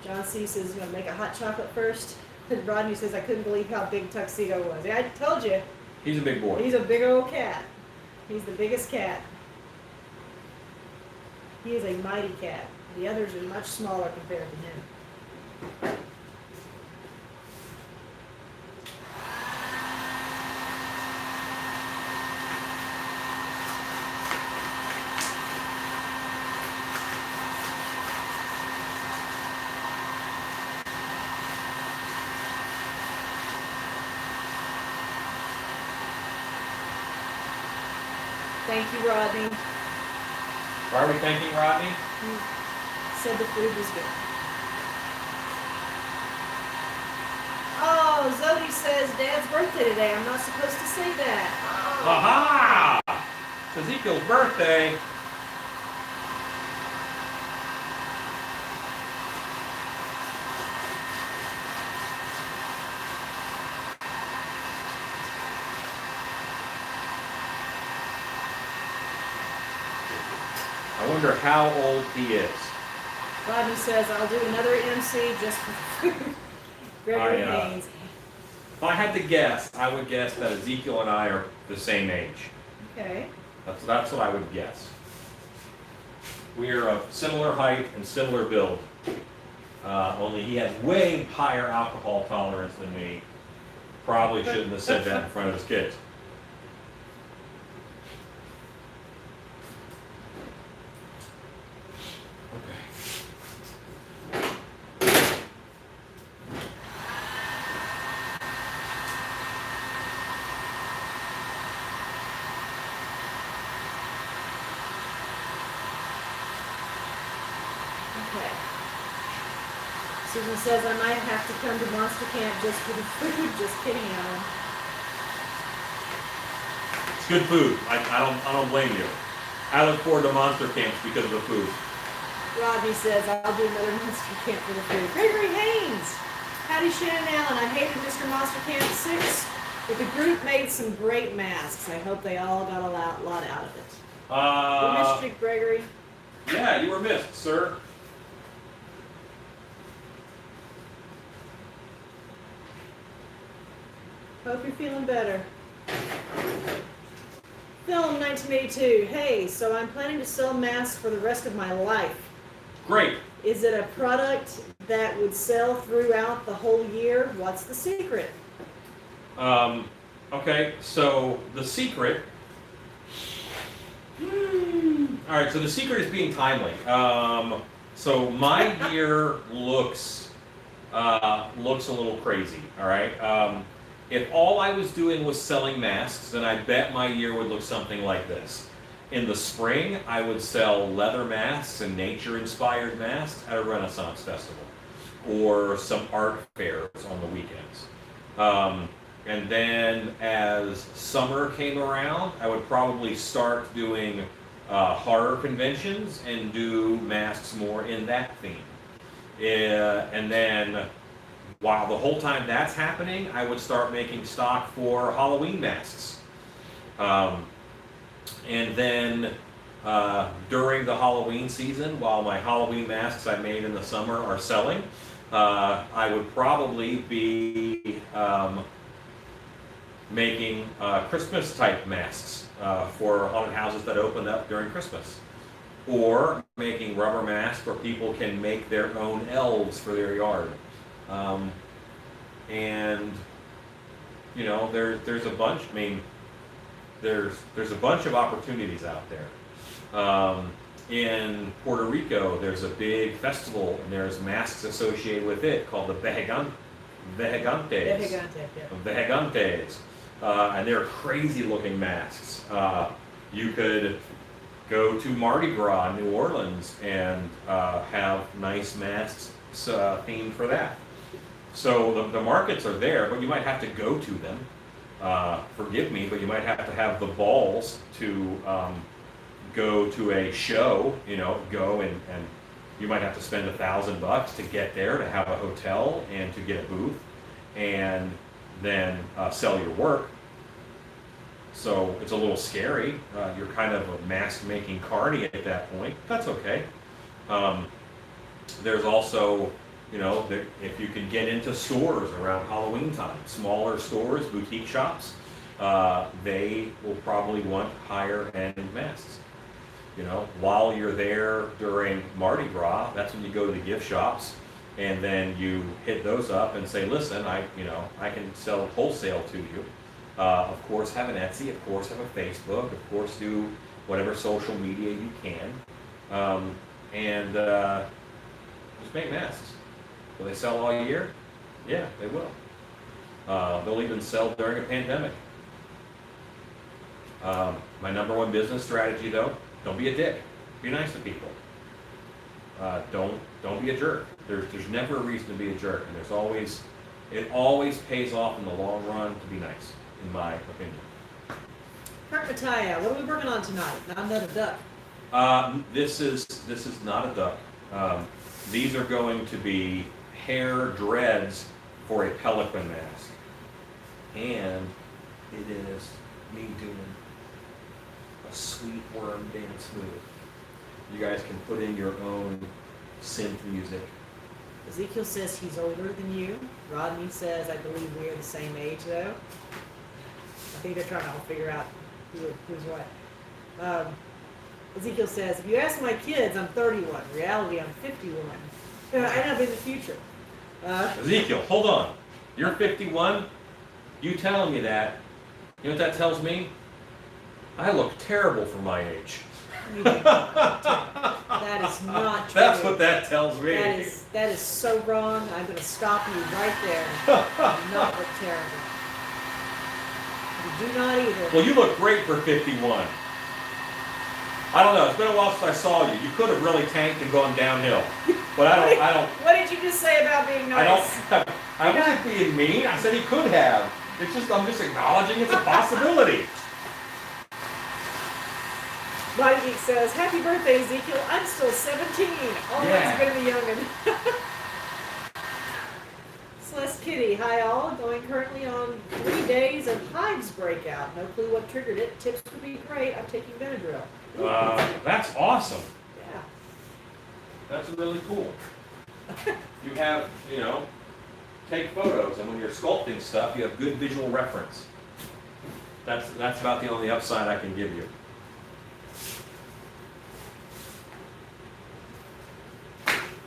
John C. says, he's going to make a hot chocolate first. And Rodney says, I couldn't believe how big Tuxedo was. Yeah, I told you, He's a big boy. He's a big old cat. He's the biggest cat. He is a mighty cat. The others are much smaller compared to him. Thank you, Rodney. Why are we thanking Rodney? He said the food was good. Oh, Zodi says Dad's birthday today. I'm not supposed to say that. Oh. Aha! It's Ezekiel's birthday. I wonder how old he is. Rodney says, I'll do another MC just for food. Gregory Haynes. If I had to guess, I would guess that Ezekiel and I are the same age. Okay. That's what I would guess. We are of similar height and similar build. Only he has way higher alcohol tolerance than me. Probably shouldn't have said that in front of his kids. Okay. Susan says I might have to come to Monster Camp just for the food. Just kidding, Alan. It's good food. I don't blame you. I look forward to monster camps because of the food. Rodney says I'll do another Monster Camp for the food. Gregory Haynes. Howdy, Shannon Allen. I hated Mr. Monster Camp 6, but the group made some great masks. I hope they all got a lot out of it. We missed you, Gregory. Yeah, you were missed, sir. Hope you're feeling better. Film 1982. Hey, so I'm planning to sell masks for the rest of my life. Great. Is it a product that would sell throughout the whole year? What's the secret? Okay, so the secret. All right, so the secret is being timely. So my year looks a little crazy. All right. If all I was doing was selling masks, then I bet my year would look something like this. In the spring, I would sell leather masks and nature-inspired masks at a Renaissance festival, or some art fairs on the weekends. And then as summer came around, I would probably start doing horror conventions and do masks more in that theme. And then while the whole time that's happening, I would start making stock for Halloween masks. And then during the Halloween season, while my Halloween masks I made in the summer are selling, I would probably be making Christmas type masks for haunted houses that open up during Christmas. Or making rubber masks where people can make their own elves for their yard. And you know, there's a bunch. I mean, there's a bunch of opportunities out there. In Puerto Rico, there's a big festival, and there's masks associated with it called the Vejegantes. Vejegantes. And they're crazy-looking masks. You could go to Mardi Gras in New Orleans and have nice masks themed for that. So the markets are there, but you might have to go to them. Forgive me, but you might have to have the balls to go to a show, you know, go and you might have to spend $1,000 to get there, to have a hotel and to get a booth, and then sell your work. So it's a little scary. You're kind of a mask-making carny at that point. That's okay. There's also, you know, if you can get into stores around Halloween time, smaller stores, boutique shops, they will probably want higher end masks. You know, while you're there during Mardi Gras, that's when you go to the gift shops, and then you hit those up and say, listen, I can sell wholesale to you. Of course, have an Etsy. Of course, have a Facebook. Of course, do whatever social media you can, and just make masks. Will they sell all year? Yeah, they will. They'll even sell during a pandemic. My number one business strategy, though, don't be a dick. Be nice to people. Don't be a jerk. There's never a reason to be a jerk, and it always pays off in the long run to be nice, in my opinion. Kurt Mattia, what are we working on tonight? Not another duck. This is not a duck. These are going to be hair dreads for a pelican mask, and it is me doing a sweet worm dance move. You guys can put in your own synth music. Ezekiel says he's older than you. Rodney says, I believe we are the same age, though. I think they're trying to figure out who's what. Ezekiel says, if you ask my kids, I'm 31. Reality, I'm 51. I end up in the future. Ezekiel, hold on. You're 51? You telling me that, you know what that tells me? I look terrible for my age. That is not true. That's what that tells me. That is so wrong. I'm going to stop you right there. You do not look terrible. You do not either. Well, you look great for 51. I don't know. It's been a while since I saw you. You could have really tanked and gone downhill. But I don't. What did you just say about being nice? I wasn't being mean. I said he could have. I'm just acknowledging it's a possibility. Rodney says, happy birthday, Ezekiel. I'm still 17. Always going to be youngin'. Celeste Kitty, hi all. Going currently on 3 days of hives breakout. No clue what triggered it. Tips would be great. I'm taking Benadryl. That's awesome. Yeah. That's really cool. You have, take photos, and when you're sculpting stuff, you have good visual reference. That's about the only upside I can give you.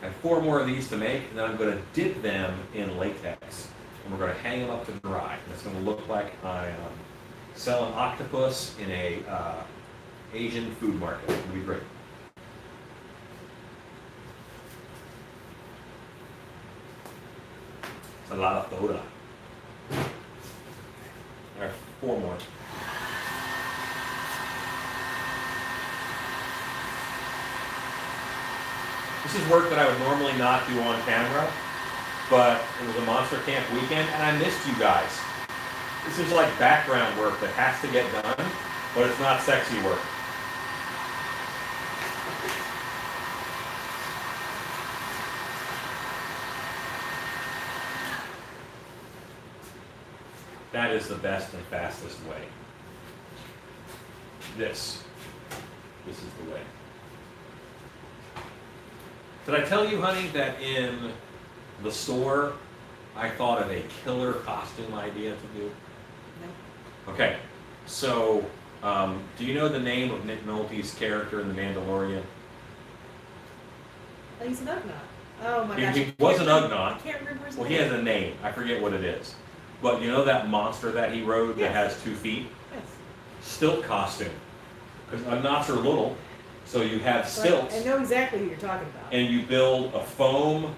I have 4 more of these to make, and then I'm going to dip them in latex, and we're going to hang them up to dry. And it's going to look like I sell an octopus in a Asian food market. It'll be great. It's a lot of soda. All right, 4 more. This is work that I would normally not do on camera, but it was a Monster Camp weekend, and I missed you guys. This is like background work that has to get done, but it's not sexy work. That is the best and fastest way. This is the way. Did I tell you, honey, that in the store, I thought of a killer costume idea to do? No. Okay, so do you know the name of Nick Nolte's character in The Mandalorian? Oh, he's an Ugnaught. Oh my gosh. He was an Ugnaught. I can't remember his name. Well, he has a name. I forget what it is. But you know that monster that he rode that Yes. has 2 feet? Yes. Stilt costume. Because Ugnaughts are little, so you have stilts. I know exactly who you're talking about. And you build a foam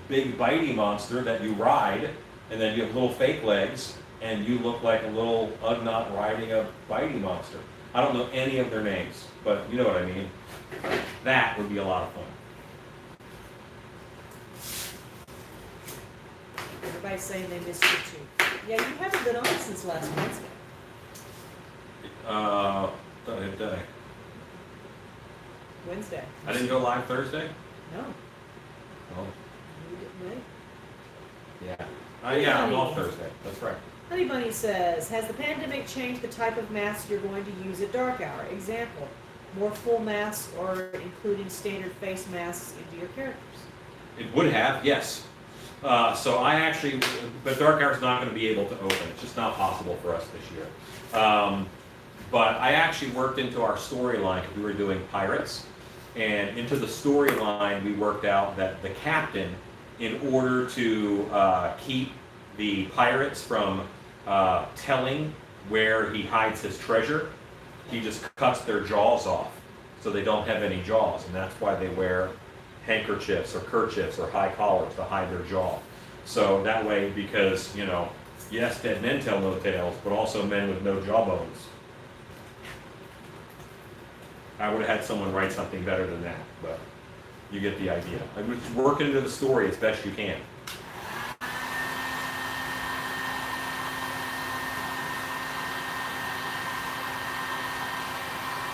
big bitey monster that you ride, and then you have little fake legs, and you look like a little Ugnaught riding a bitey monster. I don't know any of their names, but you know what I mean. That would be a lot of fun. Everybody's saying they missed you too. Yeah, you haven't been on since last Wednesday. Did I? Wednesday. I didn't go live Thursday? No, Oh, you didn't. Right? yeah. Yeah, I'm off Thursday. That's right. Honey Bunny says, has the pandemic changed the type of mask you're going to use at dark hour? Example, more full masks or including standard face masks into your characters? It would have, yes. So I actually, but Dark Hour's not going to be able to open. It's just not possible for us this year. But I actually worked into our storyline because we were doing pirates. And into the storyline, we worked out that the captain, in order to keep the pirates from telling where he hides his treasure, he just cuts their jaws off so they don't have any jaws. And that's why they wear handkerchiefs or kerchiefs or high collars to hide their jaw. So that way, because, you know, yes, dead men tell no tales, but also men with no jawbones. I would have had someone write something better than that, but you get the idea. I would work into the story as best you can.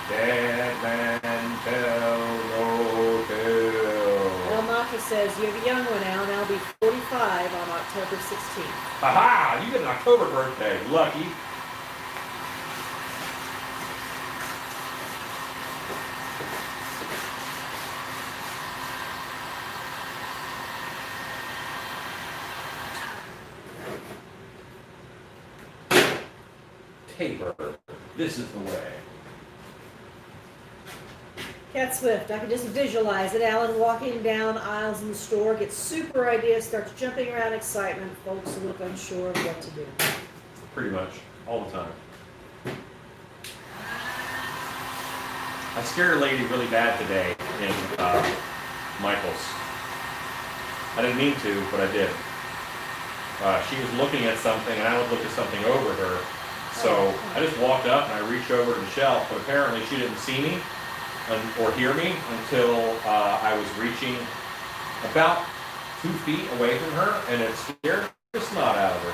Dead man tell no tale. El Maka says, you have a young one, Alan. I'll be 45 on October 16th. Aha! You get an October birthday. Lucky. Taper. This is the way. Cat Swift, I can just visualize it. Alan walking down aisles in the store, gets super ideas, starts jumping around excitement. Folks look unsure of what to do. Pretty much. All the time. I scared a lady really bad today in Michael's. I didn't mean to, but I did. She was looking at something, and I would look at something over her. So I just walked up and I reached over to the shelf, but apparently she didn't see me or hear me until I was reaching about 2 feet away from her, and it scared the snot out of her.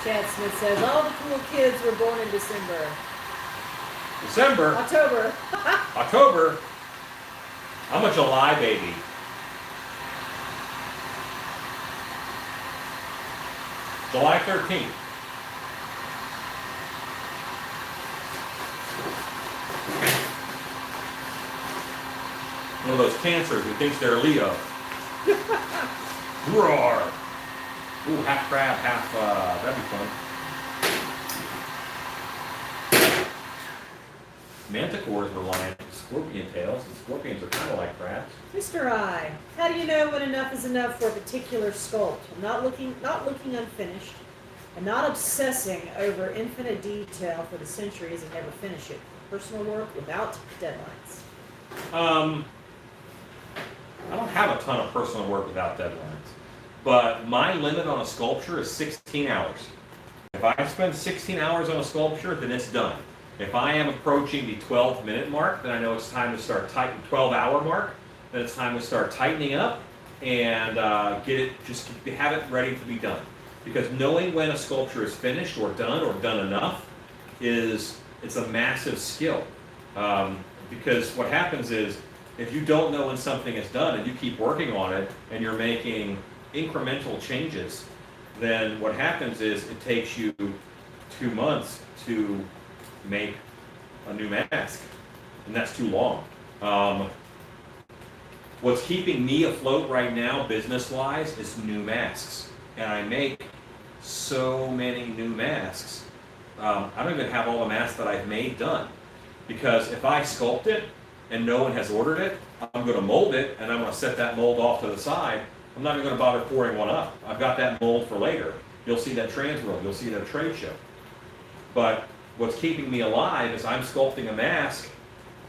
Chad Smith says, all the cool kids were born in December. October. October? I'm a July baby. July 13th. One of those cancers who thinks they're Leo. Roar! Ooh, half crab, half, that'd be fun. Manticores were lying scorpion tails, and scorpions are kind of like crabs. Mr. I, how do you know when enough is enough for a particular sculpt? I'm not looking unfinished, and not obsessing over infinite detail for the centuries and never finish it. Personal work without deadlines. I don't have a ton of personal work without deadlines, but my limit on a sculpture is 16 hours. If I spend 16 hours on a sculpture, then it's done. If I am approaching the 12-minute mark, then I know it's time to start 12-hour mark, then it's time to start tightening up and have it ready to be done. Because knowing when a sculpture is finished or done enough, it's a massive skill. Because what happens is, if you don't know when something is done and you keep working on it and you're making incremental changes, then what happens is it takes you 2 months to make a new mask, and that's too long. What's keeping me afloat right now, business-wise, is new masks, and I make so many new masks. I don't even have all the masks that I've made done, because if I sculpt it and no one has ordered it, I'm going to mold it, and I'm going to set that mold off to the side. I'm not even going to bother pouring one up. I've got that mold for later. You'll see that Transworld. You'll see it at a trade show. But what's keeping me alive is I'm sculpting a mask,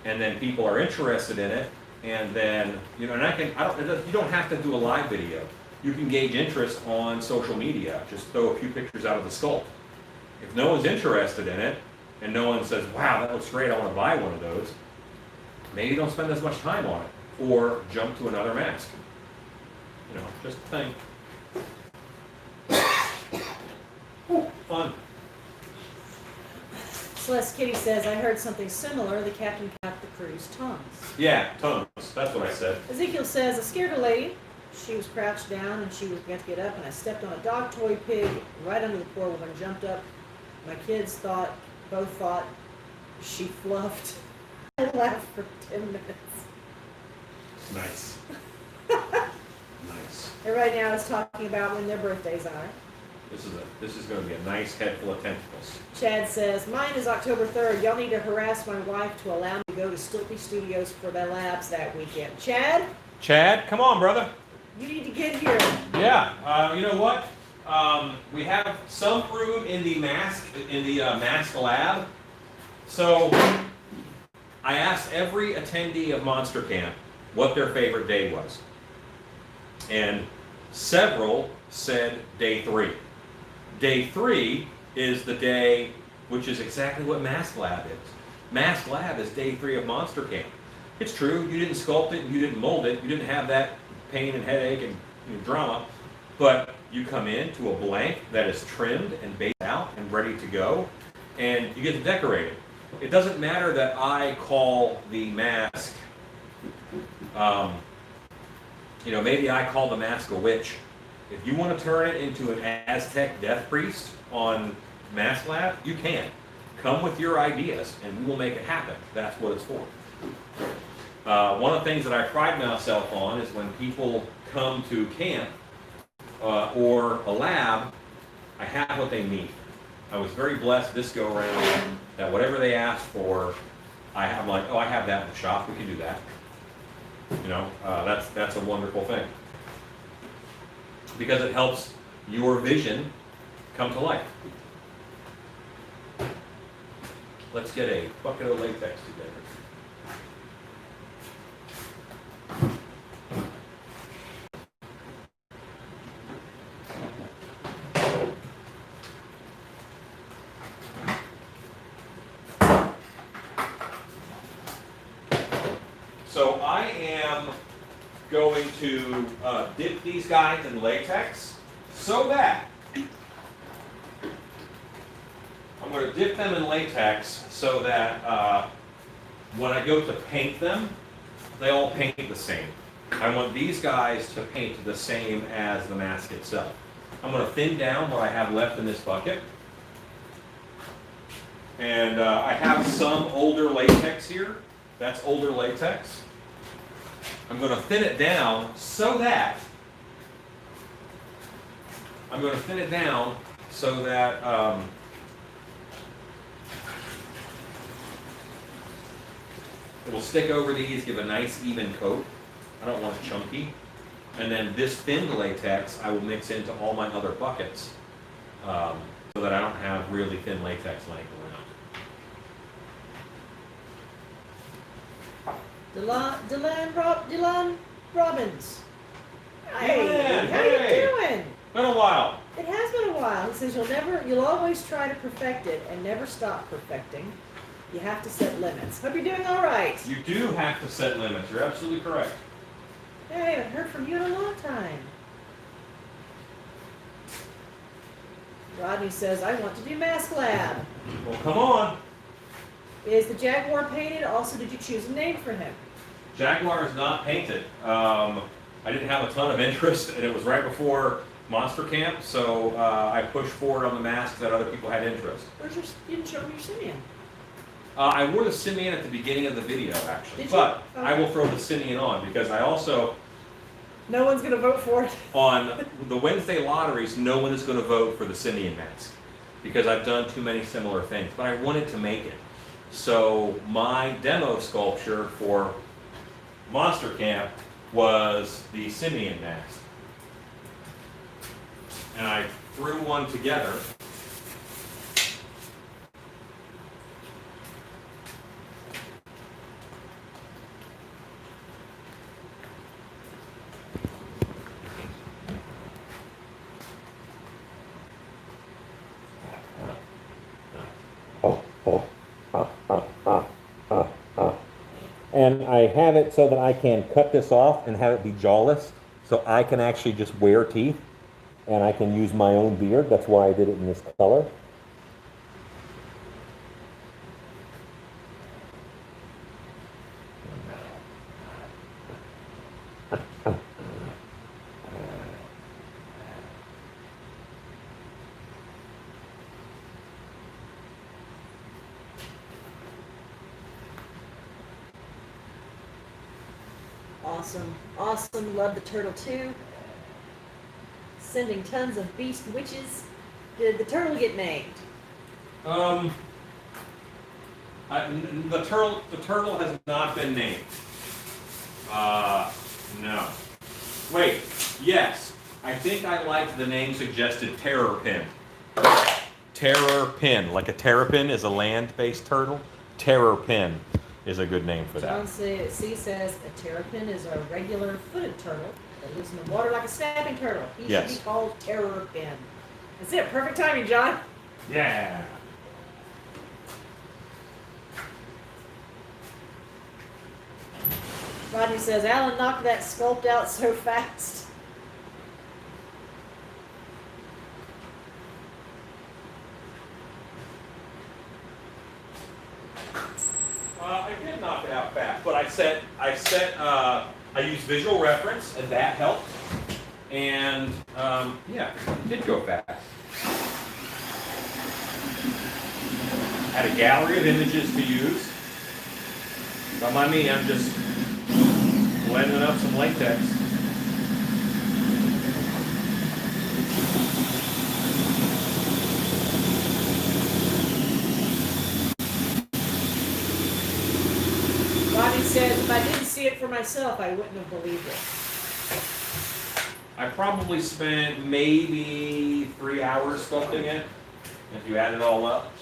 and then people are interested in it, and then, you know, and you don't have to do a live video. You can gauge interest on social media. Just throw a few pictures out of the sculpt. If no one's interested in it, and no one says, wow, that looks great, I want to buy one of those, maybe don't spend as much time on it, or jump to another mask. You know, just a thing. Ooh, fun. Celeste Kitty says, I heard something similar. The captain cut the crew's tongues. Yeah, tongues. That's what I said. Ezekiel says, I scared a lady. She was crouched down and she was going to get up, and I stepped on a dog toy pig right under the poor woman, jumped up. My kids thought both thought she fluffed and laughed for 10 minutes. Nice. Nice. Everybody now is talking about when their birthdays are. This is going to be a nice head full of tentacles. Chad says, mine is October 3rd. Y'all need to harass my wife to allow me to go to Stilty Studios for the labs that weekend. Chad, come on, brother. You need to get here. Yeah. You know what? We have some room in the mask lab. So I asked every attendee of Monster Camp what their favorite day was, and several said day 3. Day 3 is the day, which is exactly what Mask Lab is. Mask Lab is day 3 of Monster Camp. It's true, you didn't sculpt it, you didn't mold it, you didn't have that pain and headache and drama, but you come in to a blank that is trimmed and baked out and ready to go, and you get to decorate it. It doesn't matter that I call the mask, maybe I call the mask a witch. If you want to turn it into an Aztec death priest on Mask Lab, you can. Come with your ideas and we will make it happen. That's what it's for. One of the things that I pride myself on is when people come to camp or a lab, I have what they need. I was very blessed this go around that whatever they asked for, I'm like, oh, I have that in the shop. We can do that. That's a wonderful thing. Because it helps your vision come to life. Let's get a bucket of latex together. So I am going to dip these guys in latex so that I'm going to dip them in latex so that when I go to paint them, they all paint the same. I want these guys to paint the same as the mask itself. I'm going to thin down what I have left in this bucket. And I have some older latex here. That's older latex. I'm going to thin it down so that it will stick over these, give a nice even coat. I don't want it chunky. And then this thinned latex I will mix into all my other buckets so that I don't have really thin latex laying around. Dylan Robbins. Hey, Dylan, how hey. you doing? Been a while. It has been a while. He says you'll always try to perfect it and never stop perfecting. You have to set limits. Hope you're doing all right. You do have to set limits. You're absolutely correct. Hey, I haven't heard from you in a long time. Rodney says, I want to do Mask Lab. Well, come on. Is the Jaguar painted? Also, did you choose a name for him? Jaguar is not painted. I didn't have a ton of interest, and it was right before Monster Camp, so I pushed forward on the masks that other people had interest. You didn't show me your Simeon. I wore the Simeon at the beginning of the video, actually. Did you? But Okay. I will throw the Simeon on because I also, No one's going to vote for it. on the Wednesday lotteries, no one is going to vote for the Simeon mask because I've done too many similar things, but I wanted to make it. So my demo sculpture for Monster Camp was the Simeon mask. And I threw one together. And I have it so that I can cut this off and have it be jawless, so I can actually just wear teeth, and I can use my own beard. That's why I did it in this color. Awesome. Awesome. Love the turtle too. Sending tons of beast witches. Did the turtle get named? The turtle has not been named. No. Wait, yes. I think I liked the name suggested Terrapin. Terrapin, like a terrapin is a land-based turtle. Terrapin is a good name for that. John C says a terrapin is a regular footed turtle that lives in the water like a snapping turtle. He should be called Terrapin. That's it. Perfect timing, John. Yeah. Rodney says Alan knocked that sculpt out so fast. I did knock it out fast, but I used visual reference, and that helped. And yeah, it did go fast. Had a gallery of images to use. Don't mind me, I'm just blending up some latex. Rodney says if I didn't see it for myself, I wouldn't have believed it. I probably spent maybe 3 hours sculpting it, if you add it all up.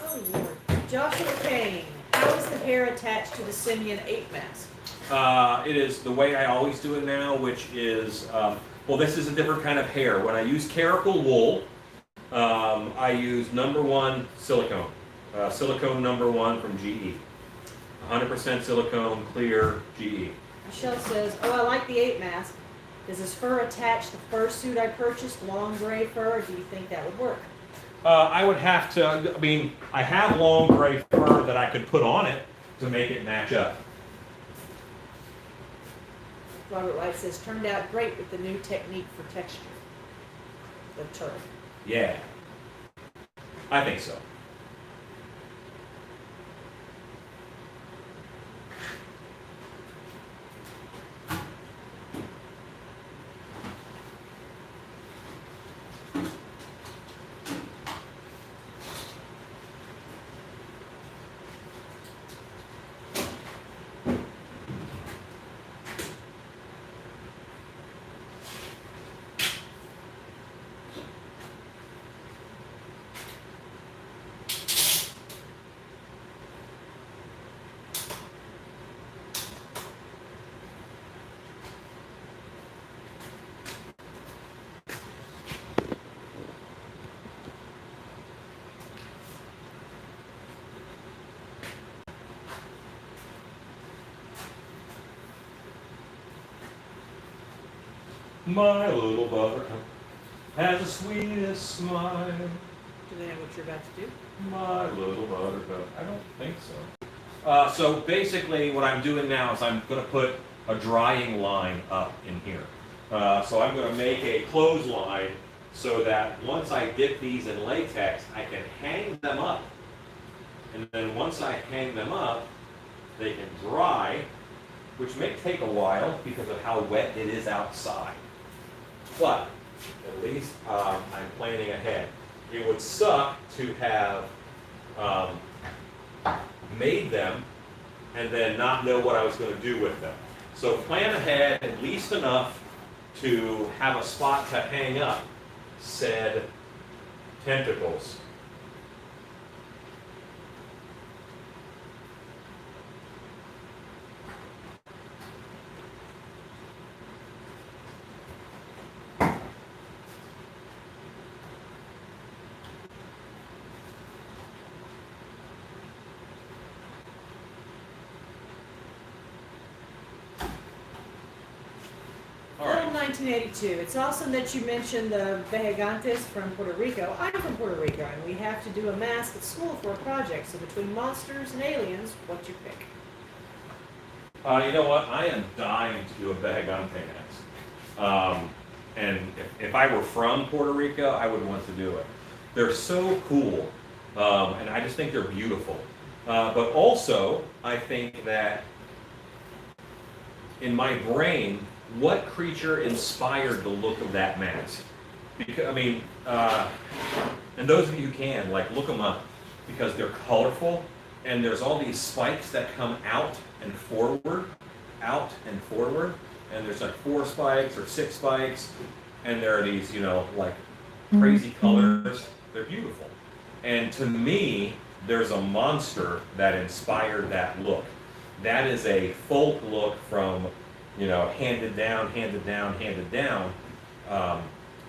Oh Lord. Joshua Kane, how is the hair attached to the simian ape mask? It is the way I always do it now, which is, well, this is a different kind of hair. When I use caracal wool, I use #1 silicone. Silicone #1 from GE. 100% silicone, clear, GE. Michelle says, oh, I like the ape mask. Does this fur attach the fursuit I purchased, long gray fur, or do you think that would work? I would have to, I mean, I have long gray fur that I could put on it to make it match up. Robert White says, turned out great with the new technique for texture. The turtle. Yeah. I think so. My little buttercup has the sweetest smile. Do they know what you're about to do? My little buttercup. I don't think so. So basically what I'm doing now is I'm going to put a drying line up in here. So I'm going to make a clothesline so that once I dip these in latex, I can hang them up. And then once I hang them up, they can dry, which may take a while because of how wet it is outside. But at least I'm planning ahead. It would suck to have made them and then not know what I was going to do with them. So plan ahead at least enough to have a spot to hang up said tentacles. Film 1982. It's awesome that you mentioned the Vejigantes from Puerto Rico. I'm from Puerto Rico, and we have to do a mask at school for a project. So between monsters and aliens, what's your pick? You know what? I am dying to do a Vejigante mask. And if I were from Puerto Rico, I would want to do it. They're so cool, and I just think they're beautiful. But also, I think that in my brain, what creature inspired the look of that mask? Because, I mean, and those of you who can, like, look them up, because they're colorful, and there's all these spikes that come out and forward, and there's like 4 spikes or 6 spikes, and there are these, you know, like crazy colors. They're beautiful. And to me, there's a monster that inspired that look. That is a folk look from, you know, handed down,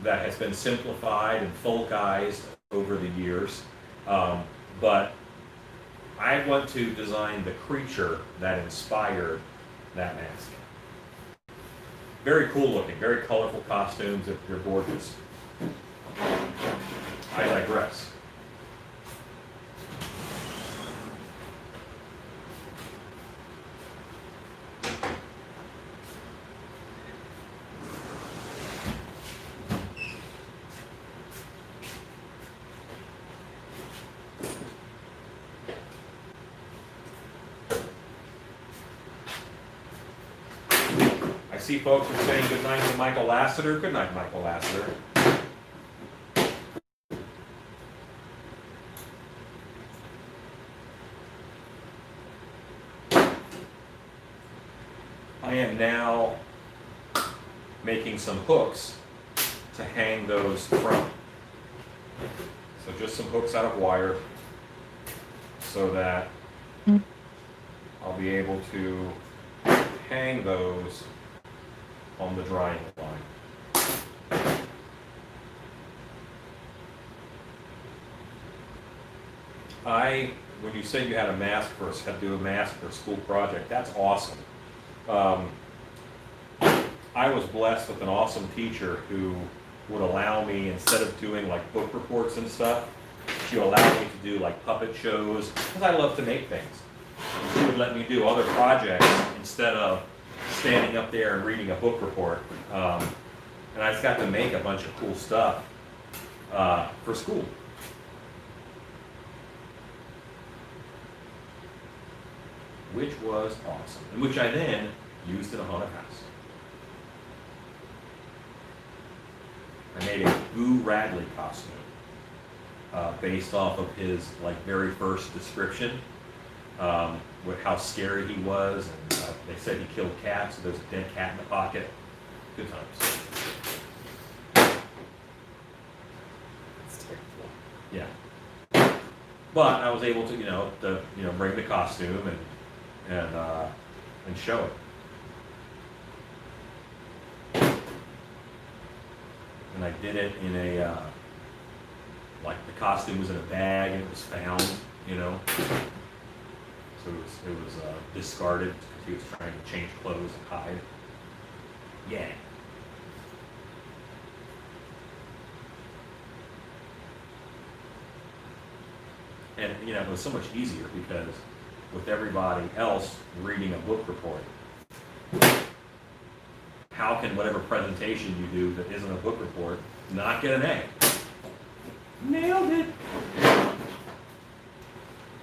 that has been simplified and folkized over the years. But I want to design the creature that inspired that mask. Very cool looking, very colorful costumes. They're gorgeous. I digress. I see folks are saying good night to Michael Lassiter. Good night, Michael Lassiter. I am now making some hooks to hang those from. So just some hooks out of wire so that I'll be able to hang those on the drying line. When you said you had a mask for us, had to do a mask for a school project, that's awesome. I was blessed with an awesome teacher who would allow me, instead of doing like book reports and stuff, she allowed me to do like puppet shows, because I love to make things. She would let me do other projects instead of standing up there and reading a book report. And I just got to make a bunch of cool stuff for school. Which was awesome, and which I then used in a haunted house. I made a Boo Radley costume based off of his like very first description, with how scary he was, and they said he killed cats, so there's a dead cat in the pocket. Good times. That's terrible. Yeah. But I was able to, bring the costume and show it. And I did it in a, like the costume was in a bag and it was found, So it was discarded because he was trying to change clothes and hide. Yeah. And it was so much easier because with everybody else reading a book report, how can whatever presentation you do that isn't a book report not get an A? Nailed it.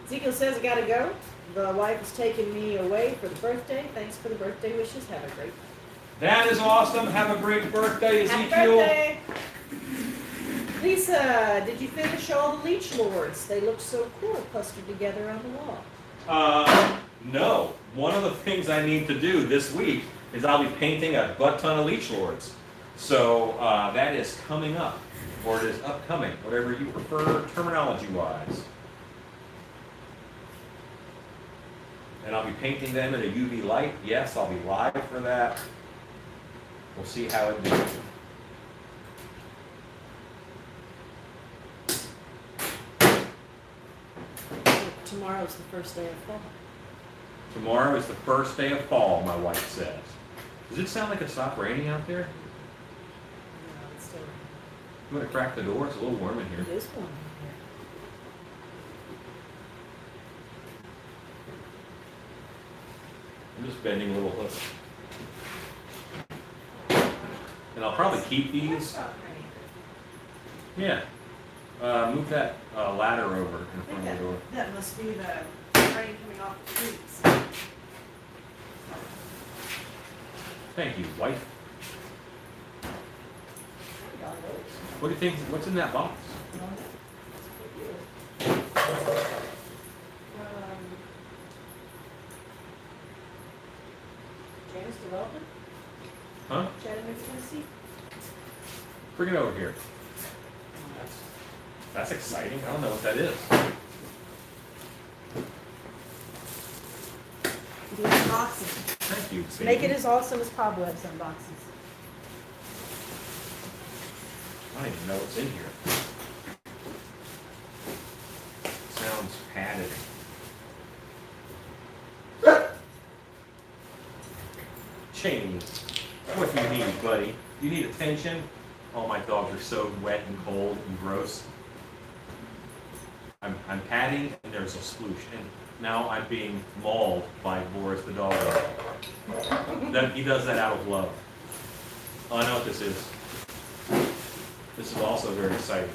Ezekiel says I gotta go. The wife is taking me away for the birthday. Thanks for the birthday wishes. Have a great day. That is awesome. Have a great birthday, Ezekiel. Happy birthday. Lisa, did you finish all the leech lords? They look so cool clustered together on the wall. No. One of the things I need to do this week is I'll be painting a butt ton of leech lords. So that is coming up, or it is upcoming, whatever you prefer terminology-wise. And I'll be painting them in a UV light. Yes, I'll be live for that. We'll see how it goes. Tomorrow's the first day of fall. Tomorrow is the first day of fall, my wife says. Does it sound like it stopped raining out there? No, it's still You want to crack the door? It's a little warm in here. it is warm in here. I'm just bending a little hook. And I'll probably keep these. Yeah. Move that ladder over in front of the door. That must be the rain coming off the trees. Thank you, wife. Got it. What do you think? What's in that box? Janus Development, Huh? Chattanooga, Tennessee. Bring it over here. That's exciting. I don't know what that is. Do unboxing. Thank you. Make it baby. as awesome as Cobwebs unboxes. I don't even know what's in here. Sounds padded. Chain. What do you need, buddy? You need attention? All my dogs are so wet and cold and gross. I'm patting and there's a sploosh. And now I'm being mauled by Boris the dog. He does that out of love. Oh, I know what this is. This is also very exciting.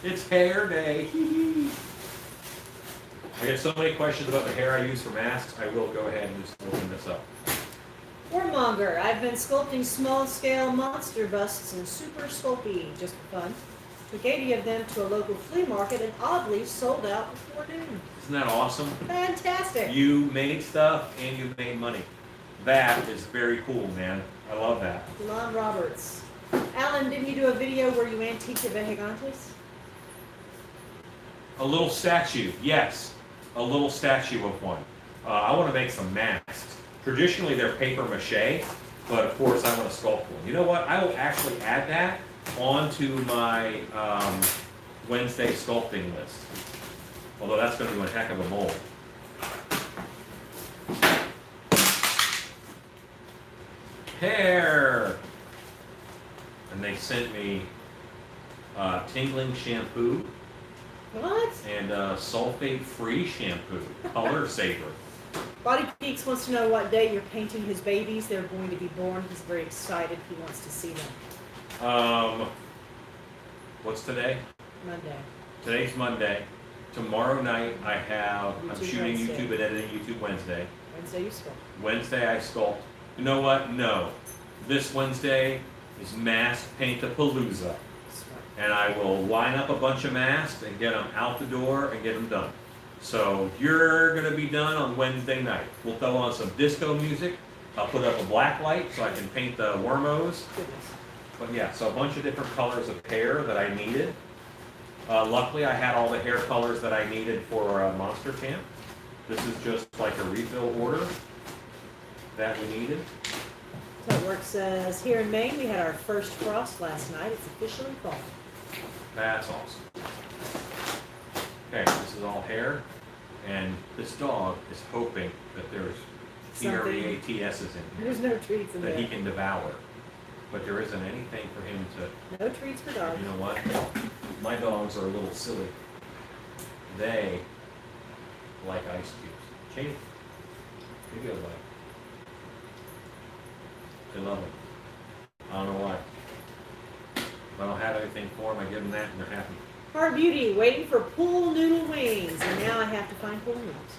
It's hair day. I get so many questions about the hair I use for masks. I will go ahead and just open this up. Warmonger. I've been sculpting small-scale monster busts in Super Sculpey just for fun. Took 80 of them to a local flea market and oddly sold out before noon. Isn't that awesome? Fantastic. You made stuff and you made money. That is very cool, man. I love that. Lon Roberts. Alan, didn't you do a video where you antiqued the Vehigantes? A little statue, yes. A little statue of one. I want to make some masks. Traditionally, they're paper mache, but of course, I want to sculpt one. You know what? I will actually add that onto my Wednesday sculpting list. Although that's going to be one heck of a mold. Hair! And they sent me tingling shampoo What? and sulfate-free shampoo, Color Saver. Body Peaks wants to know what day you're painting his babies. They're going to be born. He's very excited. He wants to see them. What's today? Monday. Today's Monday. Tomorrow night I'm YouTube shooting Wednesday. YouTube and editing YouTube Wednesday. Wednesday you sculpt. Wednesday I sculpt. You know what? No. This Wednesday is Mask Paint-A-Palooza. Smart. And I will line up a bunch of masks and get them out the door and get them done. So you're going to be done on Wednesday night. We'll throw on some disco music. I'll put up a black light so I can paint the wormos. Goodness. But yeah, so a bunch of different colors of hair that I needed. Luckily, I had all the hair colors that I needed for Monster Camp. This is just like a refill order that we needed. Tugwork says, here in Maine, we had our first frost last night. It's officially fall. That's awesome. Okay, this is all hair. And this dog is hoping that there's TREATSs in here There's no treats in that he there. can devour. But there isn't anything for him to. No treats for dogs. You know what? My dogs are a little silly. They like ice cubes. Shane, give you a bite. They love it. I don't know why. If I don't have anything for them, I give them that and they're happy. Heart Beauty, waiting for pool noodle wings, and now I have to find pool noodles.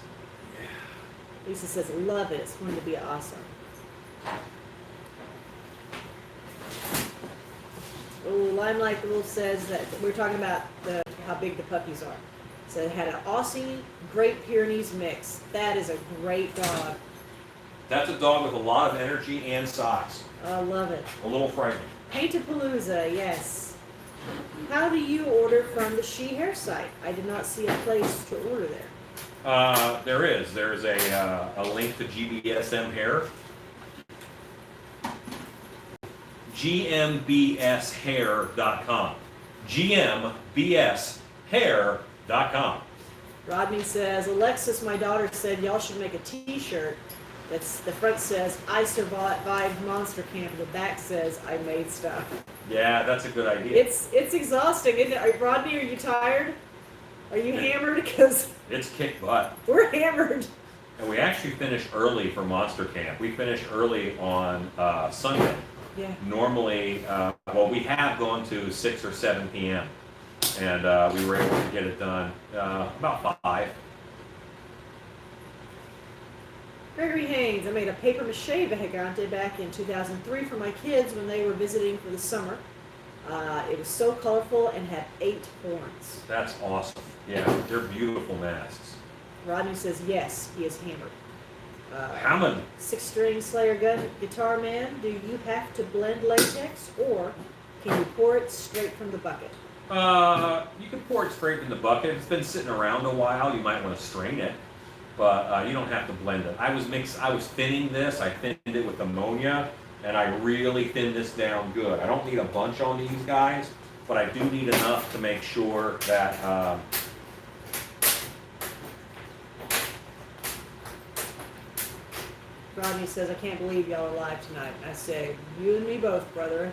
Lisa says, love it. It's going to be awesome. Oh, Limelight Little says that we're talking about how big the puppies are. So it had an Aussie Great Pyrenees mix. That is a great dog. That's a dog with a lot of energy and size. I love it. A little frightening. Paint-A-Palooza, yes. How do you order from the She Hair site? I did not see a place to order there. There is. There's a link to GBSM Hair. GMBShair.com. GMBShair.com. Rodney says, Alexis, my daughter, said y'all should make a t-shirt. That's the front says, I survived Monster Camp, and the back says, I made stuff. Yeah, that's a good idea. It's exhausting, isn't it? Rodney, are you tired? Are you hammered? Because It's kick butt. we're hammered. And we actually finished early for Monster Camp. We finished early on Sunday. Yeah. Normally, we have gone to 6 or 7 p.m. And we were able to get it done about 5. Gregory Haynes, I made a paper mache vejigante back in 2003 for my kids when they were visiting for the summer. It was so colorful and had 8 horns. That's awesome. Yeah, they're beautiful masks. Rodney says yes, he is hammered. Hammond. 6-string Slayer guitar man, do you have to blend latex or can you pour it straight from the bucket? You can pour it straight in the bucket. If it's been sitting around a while, you might want to strain it, but you don't have to blend it. I was thinning this. I thinned it with ammonia, and I really thinned this down good. I don't need a bunch on these guys, but I do need enough to make sure that Rodney says, I can't believe y'all are live tonight. I say, you and me both, brother.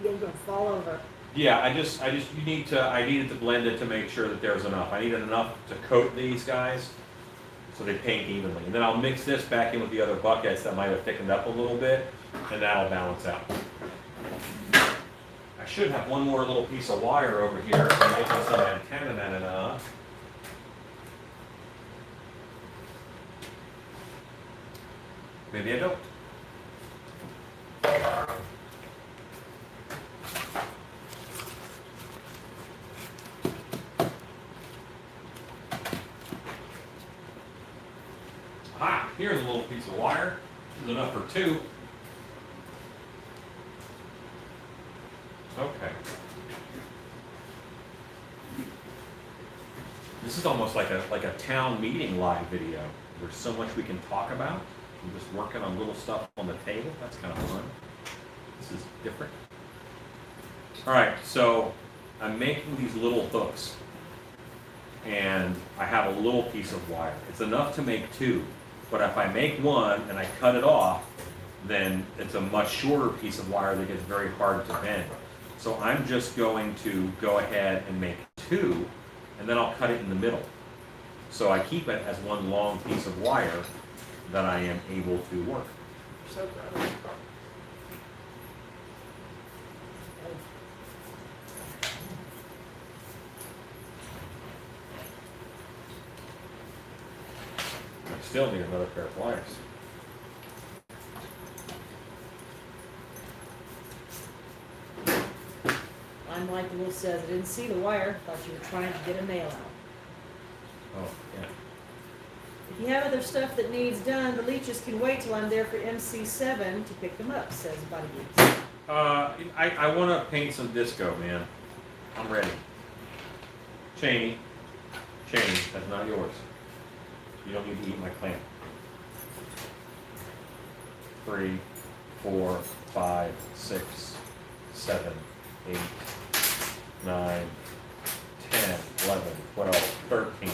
You're gonna fall over. yeah, I needed to blend it to make sure that there's enough. I needed enough to coat these guys so they paint evenly. And then I'll mix this back in with the other buckets that might have thickened up a little bit, and that'll balance out. I should have one more little piece of wire over here for making some antenna. Maybe I don't. Ah, here's a little piece of wire. This is enough for 2. Okay. This is almost like a town meeting live video. There's so much we can talk about. I'm just working on little stuff on the table. That's kind of fun. This is different. All right, so I'm making these little hooks, and I have a little piece of wire. It's enough to make 2, but if I make 1 and I cut it off, then it's a much shorter piece of wire that gets very hard to bend. So I'm just going to go ahead and make 2, and then I'll cut it in the middle. So I keep it as one long piece of wire that I am able to work. So proud. I still need another pair of pliers. I'm like Will says, I didn't see the wire. Thought you were trying to get a nail out. Oh, yeah. If you have other stuff that needs done, the leeches can wait till I'm there for MC7 to pick them up, says Buddy Geeks. I want to paint some disco, man. I'm ready. Cheney, that's not yours. You don't need to eat my clam. 3, 4, 5, 6, 7, 8, 9, 10, 11, 12, 13.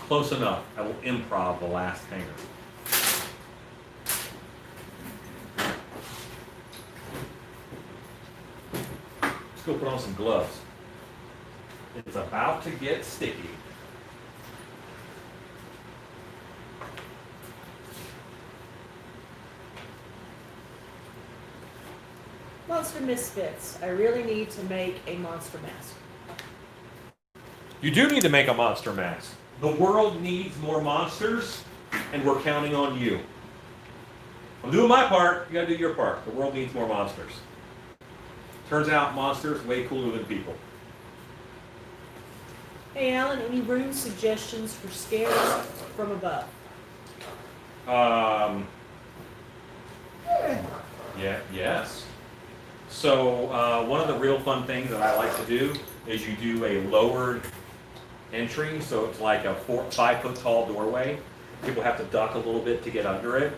Close enough. I will improv the last hanger. Let's go put on some gloves. It's about to get sticky. Monster Misfits. I really need to make a monster mask. You do need to make a monster mask. The world needs more monsters, and we're counting on you. I'm doing my part. You gotta do your part. The world needs more monsters. Turns out monsters way cooler than people. Hey Alan, any room suggestions for scares from above? Yes. So one of the real fun things that I like to do is you do a lowered entry, so it's like a 5 foot tall doorway. People have to duck a little bit to get under it.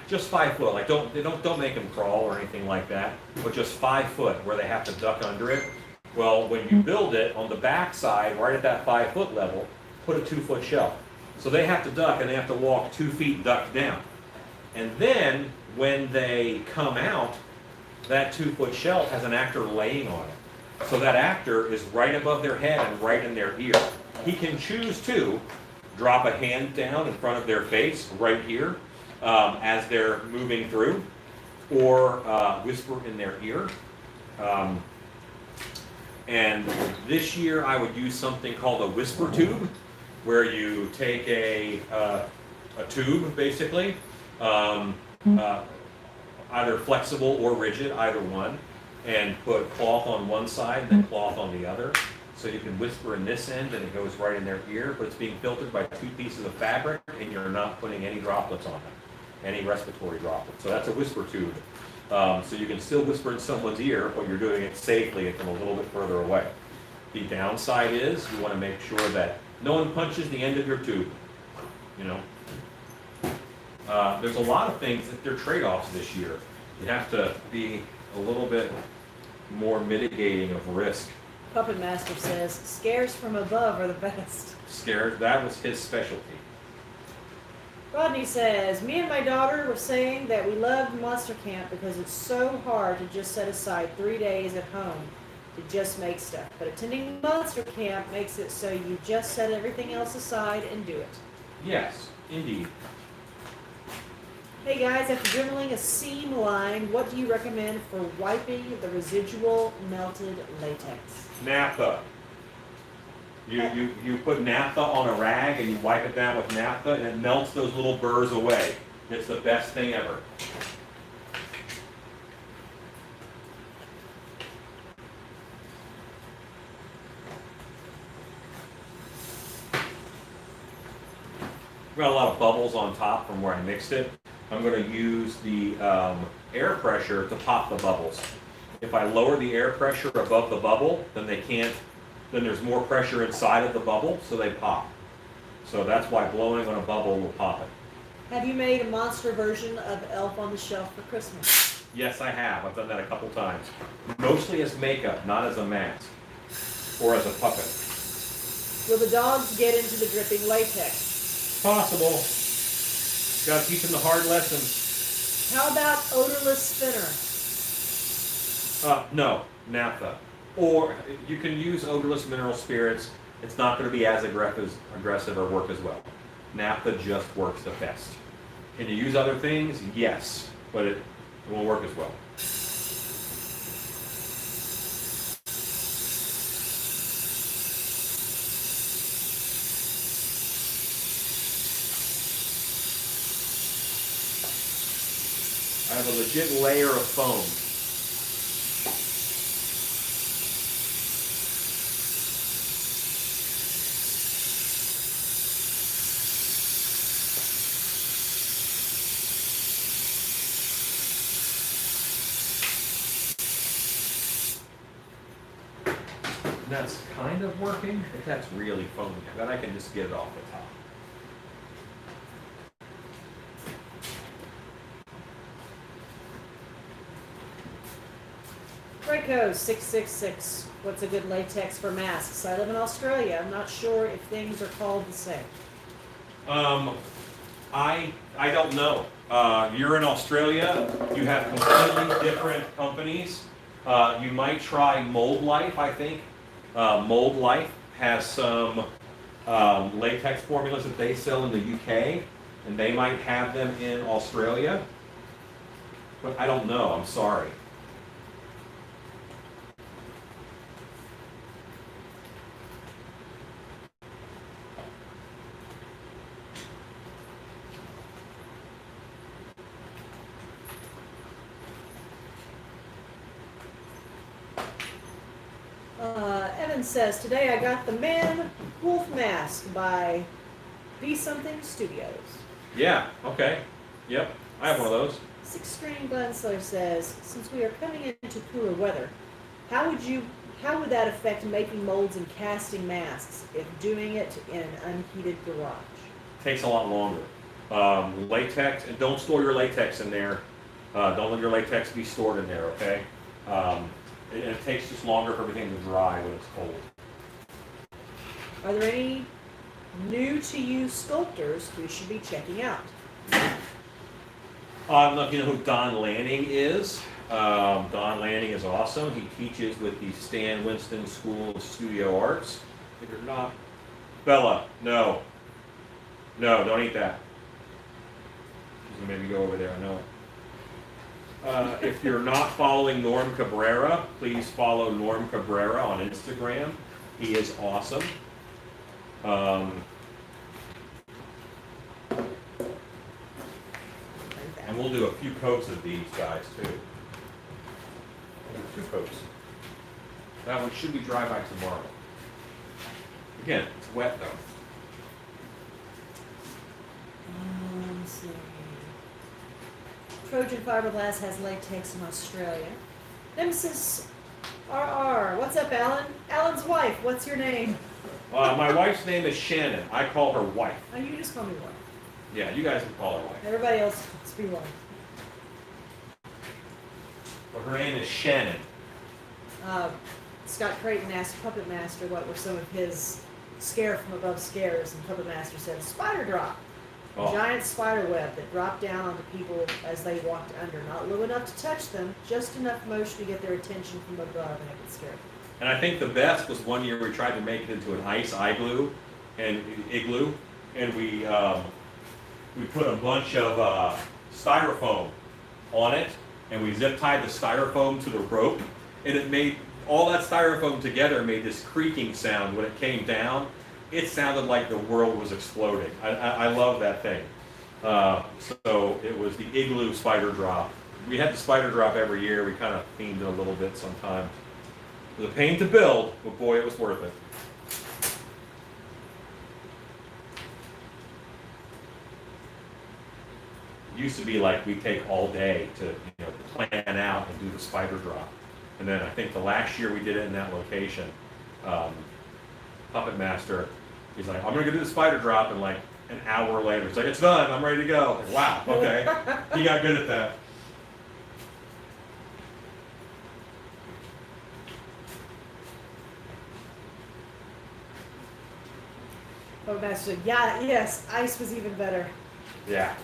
Just 5 foot. Like don't make them crawl or anything like that, but just 5 foot where they have to duck under it. Well, when you build it on the back side, right at that 5 foot level, put a 2 foot shelf. So they have to duck and they have to walk 2 feet ducked down. And then when they come out, that 2 foot shelf has an actor laying on it. So that actor is right above their head and right in their ear. He can choose to drop a hand down in front of their face right here as they're moving through, or whisper in their ear. And this year I would use something called a whisper tube, where you take a a tube, basically, either flexible or rigid, either one, and put cloth on one side and then cloth on the other. So you can whisper in this end and it goes right in their ear, but it's being filtered by 2 pieces of fabric and you're not putting any droplets on them, any respiratory droplets. So that's a whisper tube. So you can still whisper in someone's ear, but you're doing it safely and from a little bit further away. The downside is you want to make sure that no one punches the end of your tube, you know. There's a lot of things that they're trade-offs this year. You have to be a little bit more mitigating of risk. Puppet Master says, scares from above are the best. Scared, that was his specialty. Rodney says, me and my daughter were saying that we loved Monster Camp because it's so hard to just set aside 3 days at home to just make stuff. But attending Monster Camp makes it so you just set everything else aside and do it. Yes, indeed. Hey guys, after dribbling a seam line, what do you recommend for wiping the residual melted latex? Naphtha. You put naphtha on a rag and you wipe it down with naphtha and it melts those little burrs away. It's the best thing ever. Got a lot of bubbles on top from where I mixed it. I'm going to use the air pressure to pop the bubbles. If I lower the air pressure above the bubble, then then there's more pressure inside of the bubble, so they pop. So that's why blowing on a bubble will pop it. Have you made a monster version of Elf on the Shelf for Christmas? Yes, I have. I've done that a couple times. Mostly as makeup, not as a mask or as a puppet. Will the dogs get into the dripping latex? Possible. Got to teach them the hard lessons. How about odorless spinner? No, naphtha. Or you can use odorless mineral spirits. It's not going to be as aggressive or work as well. Naphtha just works the best. Can you use other things? Yes, but it won't work as well. I have a legit layer of foam. And that's kind of working, but that's really foamy. Then I can just get it off the top. Draco 666. What's a good latex for masks? I live in Australia. I'm not sure if things are called the same. I don't know. You're in Australia. You have completely different companies. You might try Mold Life, I think. Mold Life has some latex formulas that they sell in the UK, and they might have them in Australia. But I don't know. I'm sorry. Evan says, today I got the Man Wolf Mask by Be Something Studios. Yeah, okay. Yep, I have one of those. Six String Gunsler says, since we are coming into cooler weather, how would that affect making molds and casting masks if doing it in an unheated garage? Takes a lot longer. Latex, and don't store your latex in there. Don't let your latex be stored in there, okay? It takes just longer for everything to dry when it's cold. Are there any new to you sculptors we should be checking out? I don't know if you know who Don Lanning is. Don Lanning is awesome. He teaches with the Stan Winston School of Studio Arts. If you're not, Bella, no. No, don't eat that. She's gonna maybe go over there, I know it. If you're not following Norm Cabrera, please follow Norm Cabrera on Instagram. He is awesome. we'll do a few coats of these guys too. We'll do 2 coats. That one should be dry by tomorrow. Again, it's wet though. Let's see. Trojan Fiberglass has latex in Australia. Nemesis RR. What's up, Alan? Alan's wife. What's your name? My wife's name is Shannon. I call her wife. Oh, you just call me wife. Yeah, you guys can call her wife. Everybody else calls me wife. But her name is Shannon. Scott Creighton asked Puppet Master what were some of his scare from above scares, and Puppet Master said spider drop. A Oh. giant spider web that dropped down onto people as they walked under. Not low enough to touch them, just enough motion to get their attention from above, and it could scare them. And I think the best was one year we tried to make it into an igloo, and we put a bunch of styrofoam on it, and we zip tied the styrofoam to the rope, and it made all that styrofoam together made this creaking sound when it came down. It sounded like the world was exploding. I love that thing. So it was the igloo spider drop. We had the spider drop every year. We kind of themed it a little bit sometimes. It was a pain to build, but boy, it was worth it. It used to be like we take all day to plan out and do the spider drop. And then I think the last year we did it in that location, Puppet Master, he's like, I'm gonna go do the spider drop, and like an hour later, it's like, it's done, I'm ready to go. Like, wow, okay. He got good at that. Puppet Master said, yeah, yes, ice was even better. Yeah.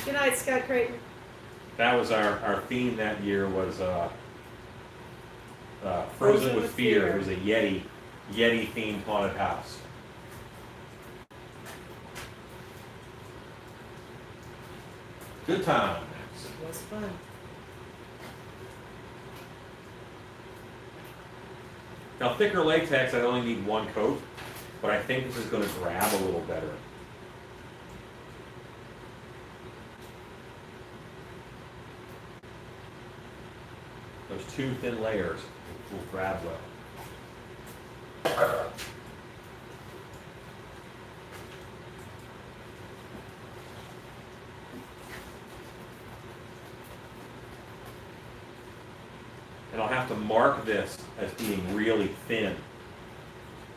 Good night, Scott Creighton. That was our theme that year was Frozen with Fear. It was a Yeti themed haunted house. Good times. It was fun. Now thicker latex, I only need 1 coat, but I think this is going to grab a little better. Those 2 thin layers will grab well. And I'll have to mark this as being really thin.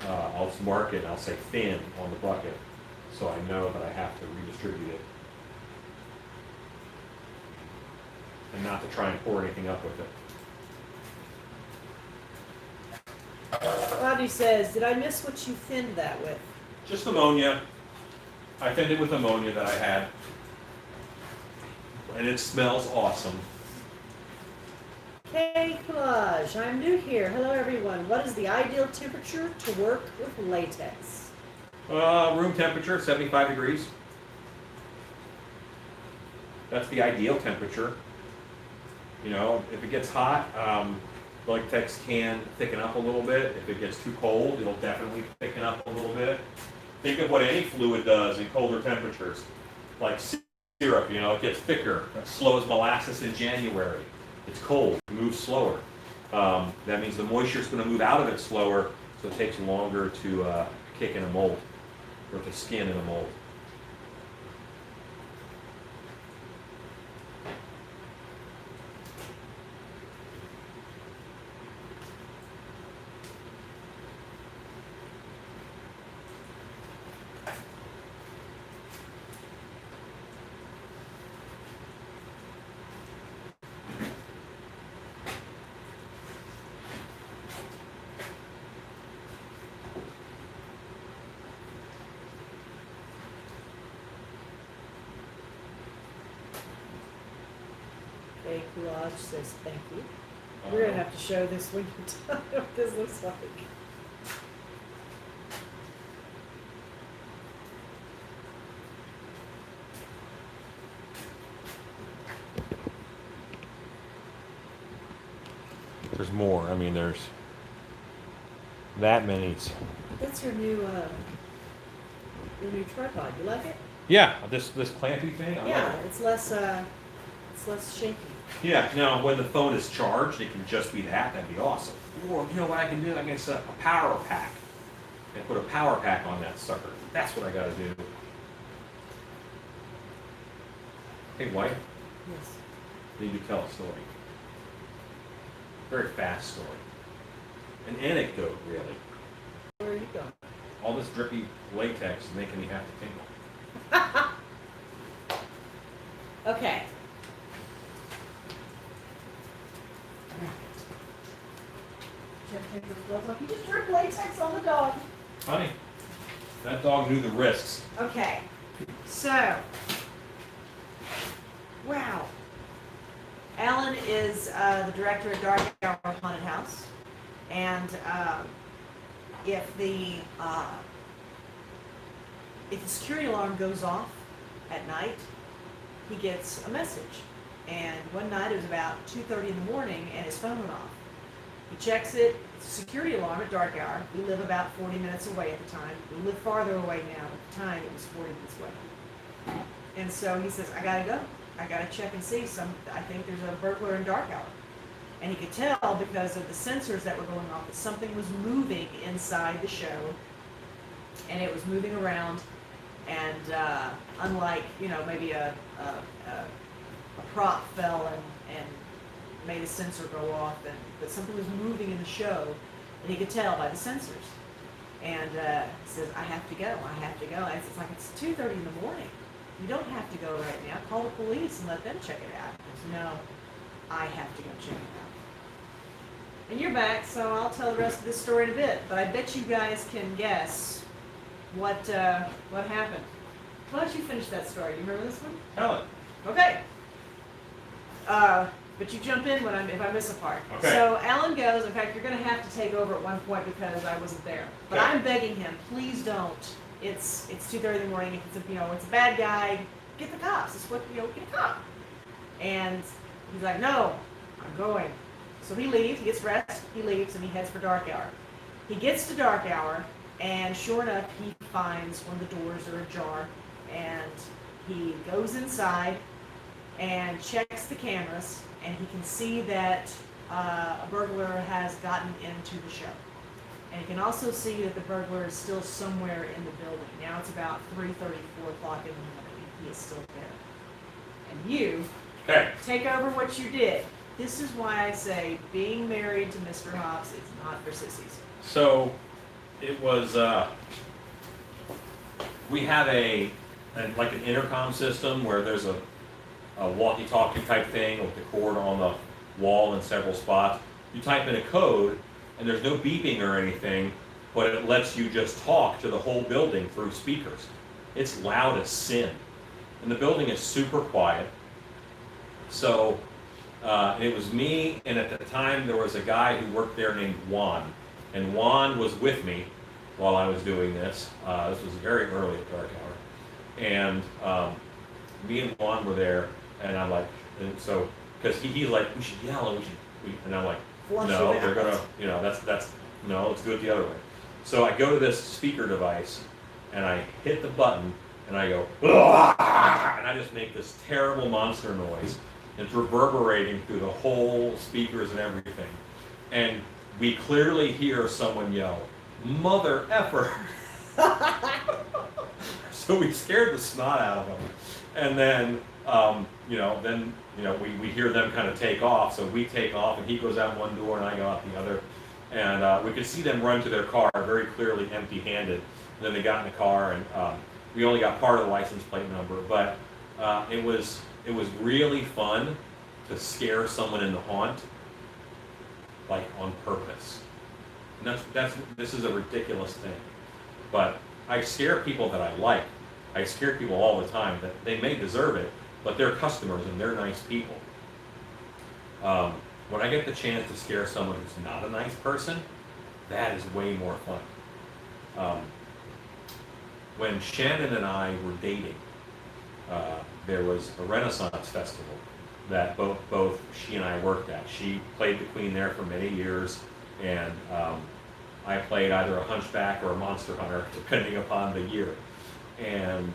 I'll just mark it and I'll say thin on the bucket so I know that I have to redistribute it. And not to try and pour anything up with it. Rodney says, did I miss what you thinned that with? Just ammonia. I thinned it with ammonia that I had. And it smells awesome. Hey, Collage, I'm new here. Hello, everyone. What is the ideal temperature to work with latex? Room temperature, 75 degrees. That's the ideal temperature. You know, if it gets hot, latex can thicken up a little bit. If it gets too cold, it'll definitely thicken up a little bit. Think of what any fluid does in colder temperatures. Like syrup, it gets thicker. Slow as molasses in January. It's cold, it moves slower. That means the moisture is going to move out of it slower, so it takes longer to kick in a mold, or to skin in a mold. Okay, Collage says thank you. We're going to have to show this when you're done what this looks like. There's more. I mean, there's that many. That's your new tripod. You like it? Yeah, this clampy thing. I Yeah, love it. it's less It's less shaky. Yeah, now when the phone is charged, it can just be that. That'd be awesome. Or, you know what I can do? I can set up a power pack and put a power pack on that sucker. That's what I gotta do. Hey, White, Yes. need to tell a story. Very fast story. An anecdote, really. Where are you going? All this drippy latex is making me have to tingle. Okay. Jeff, take those gloves off. You just dripped latex on the dog. Honey, that dog knew the risks. Okay. So, wow. Alan is the director at Dark Hour Haunted House, and if the security alarm goes off at night, he gets a message. And one night it was about 2:30 in the morning, and his phone went off. He checks it. It's a security alarm at Dark Hour. We live about 40 minutes away at the time. We live farther away now. At the time, it was 40 minutes away. And so he says, I gotta go. I gotta check and see. I think there's a burglar in Dark Hour. And he could tell because of the sensors that were going off that something was moving inside the show. And it was moving around. And unlike, maybe a prop fell and made a sensor go off, but something was moving in the show, and he could tell by the sensors. And he says, I have to go. And it's like, it's 2:30 in the morning. You don't have to go right now. Call the police and let them check it out. He says, no, I have to go check it out. And you're back, so I'll tell the rest of this story in a bit. But I bet you guys can guess what happened. Why don't you finish that story? You remember this one? Tell it. Okay. But you jump in if I miss a part. Okay. So Alan goes. In fact, you're going to have to take over at one point because I wasn't there. But Okay. I'm begging him, please don't. It's 2:30 in the morning. It's a bad guy. Get the cops. It's what get a cop. And he's like, no, I'm going. So he leaves. He gets dressed. He leaves and he heads for Dark Hour. He gets to Dark Hour, and sure enough, he finds one of the doors are ajar, and he goes inside and checks the cameras, and he can see that a burglar has gotten into the show. And he can also see that the burglar is still somewhere in the building. Now it's about 3:30, 4 o'clock in the morning. He is still there. And you Okay. take over what you did. This is why I say being married to Mr. Hobbs is not for sissies. So it was, we have like an intercom system where there's a walkie-talkie type thing with the cord on the wall in several spots. You type in a code, and there's no beeping or anything, but it lets you just talk to the whole building through speakers. It's loud as sin. And the building is super quiet. So it was me, and at the time there was a guy who worked there named Juan. And Juan was with me while I was doing this. This was very early at Dark Hour. And me and Juan were there, and I'm like, and so, because he's like, we should yell, and and I'm like, Flush no, it they're out. gonna, no, let's do it the other way. So I go to this speaker device, and I hit the button, and I go, "Ah!" and I just make this terrible monster noise. It's reverberating through the whole speakers and everything. And we clearly hear someone yell, "Mother effer!" So we scared the snot out of them. And then, we hear them kind of take off. So we take off, and he goes out one door, and I go out the other. And we could see them run to their car very clearly empty-handed. And then they got in the car, and we only got part of the license plate number. But it was really fun to scare someone in the haunt, like on purpose. And this is a ridiculous thing, but I scare people that I like. I scare people all the time that they may deserve it, but they're customers and they're nice people. When I get the chance to scare someone who's not a nice person, that is way more fun. When Shannon and I were dating, there was a Renaissance festival that both she and I worked at. She played the queen there for many years, and I played either a hunchback or a monster hunter, depending upon the year. And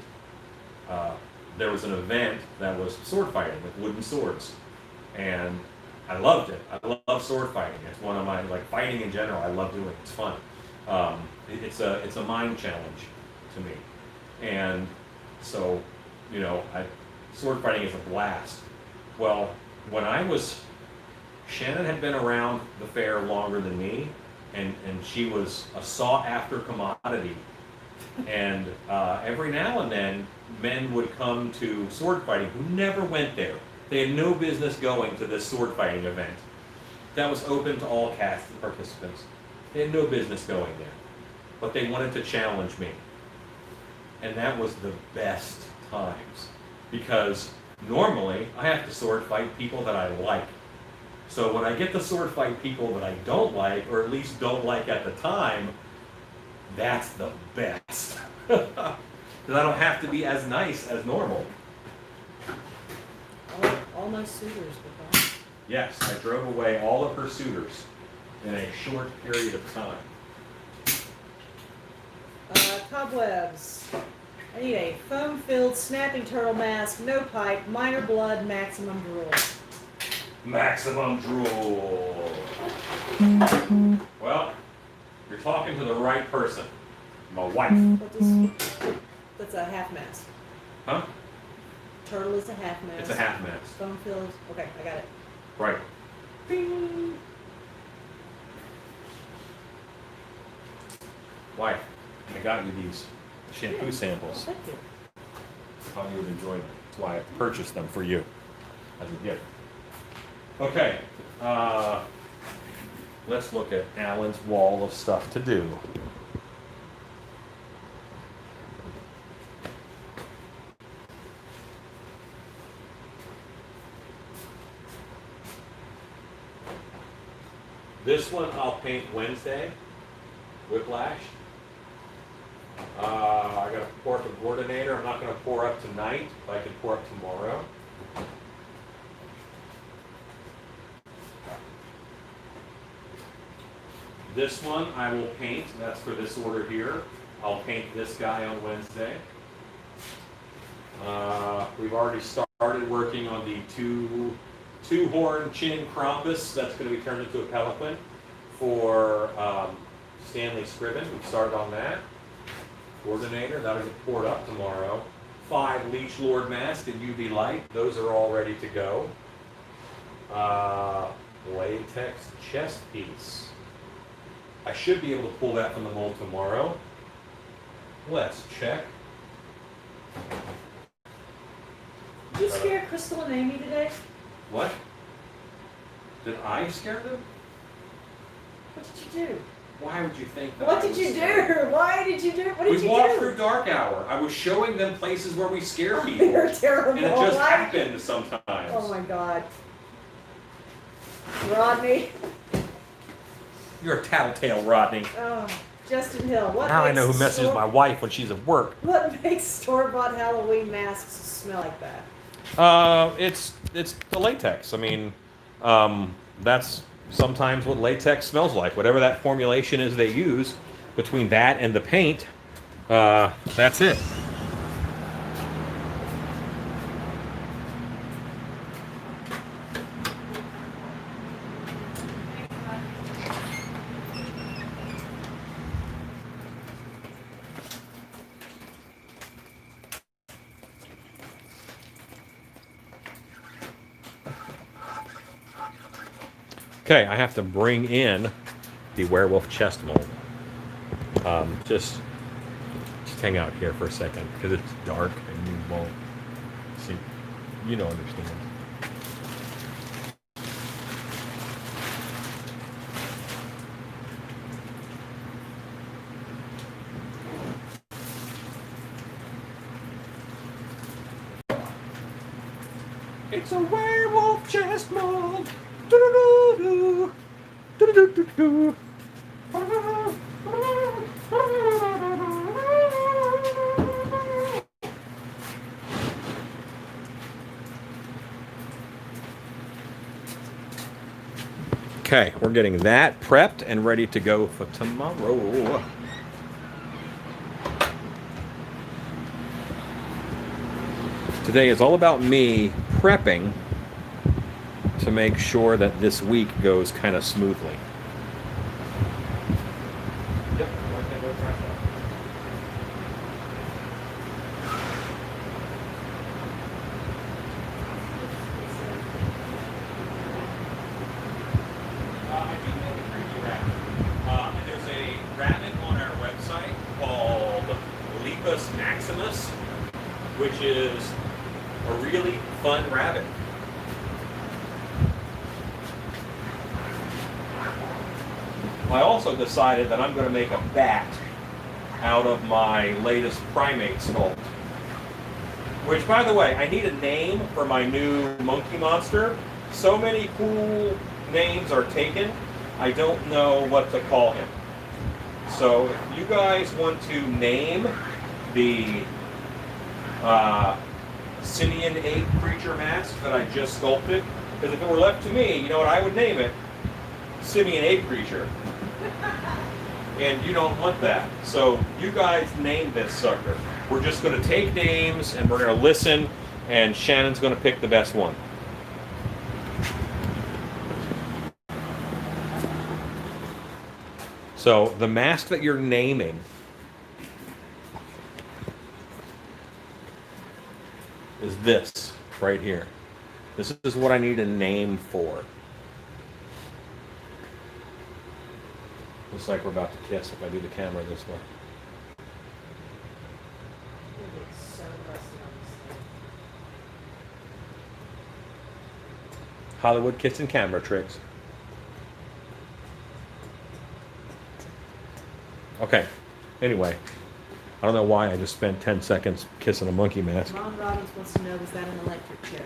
there was an event that was sword fighting with wooden swords, and I loved it. I love sword fighting. It's one of my, like, fighting in general. I love doing it. It's fun. It's a mind challenge to me, and so, you know, sword fighting is a blast. Well, when Shannon had been around the fair longer than me, and she was a sought-after commodity. And every now and then, men would come to sword fighting who never went there. They had no business going to this sword fighting event. That was open to all cast participants. They had no business going there. But they wanted to challenge me. And that was the best times. Because normally, I have to sword fight people that I like. So when I get to sword fight people that I don't like, or at least don't like at the time, that's the best. Because I don't have to be as nice as normal. All my suitors were gone. Yes, I drove away all of her suitors in a short period of time. Cobwebs. I need a foam-filled snapping turtle mask, no pipe, minor blood, maximum drool. Maximum drool. Well, you're talking to the right person. My wife. That's a half mask. Huh? Turtle is a half mask. It's a half mask. Foam-filled. Okay, I got it. Right. Ding. Wife, I got you these shampoo samples. Thank you. I thought you would enjoy them. That's why I purchased them for you as a gift. Okay, let's look at Alan's wall of stuff to do. This one I'll paint Wednesday, Whiplash. I got to pour up a coordinator. I'm not going to pour up tonight, but I can pour up tomorrow. This one I will paint. That's for this order here. I'll paint this guy on Wednesday. We've already started working on the two-horn chin Krampus. That's going to be turned into a pelican for Stanley Scriven. We've started on that. Coordinator, that'll get poured up tomorrow. 5 Leech Lord Mask in UV light. Those are all ready to go. Latex chest piece. I should be able to pull that from the mold tomorrow. Let's check. Did you scare Crystal and Amy today? What? Did I scare them? What did you do? Why would you think that? What did you do? Why did you do? What did you do? We walked through dark hour. I was showing them places where we scare people. You're terrible. And it just happened sometimes. Oh my God. Rodney. You're a tattletale, Rodney. Oh, Justin Hill. What Now I makes know who messages my wife when she's at work. What makes store-bought Halloween masks smell like that? It's the latex. I mean, that's sometimes what latex smells like. Whatever that formulation is they use, between that and the paint, that's it. Okay, I have to bring in the werewolf chest mold. Just hang out here for a second because it's dark and you won't see. You don't understand. It's a werewolf chest mold. Okay, we're getting that prepped and ready to go for tomorrow. Today is all about me prepping to make sure that this week goes kind of smoothly. Yep. I do make a preview rabbit. And there's a rabbit on our website called Lepus maximus, which is a really fun rabbit. I also decided that I'm going to make a bat out of my latest primate sculpt. Which, by the way, I need a name for my new monkey monster. So many cool names are taken, I don't know what to call him. So if you guys want to name the simian ape creature mask that I just sculpted, because if it were left to me, you know what I would name it? Simian ape creature. And you don't want that. So you guys name this sucker. We're just going to take names and we're going to listen, and Shannon's going to pick the best one. So the mask that you're naming is this right here. This is what I need a name for. Looks like we're about to kiss if I do the camera this way. Hollywood kissing camera tricks. Okay. Anyway, I don't know why I just spent 10 seconds kissing a monkey mask. Ron Robbins wants to know, was that an electric chair?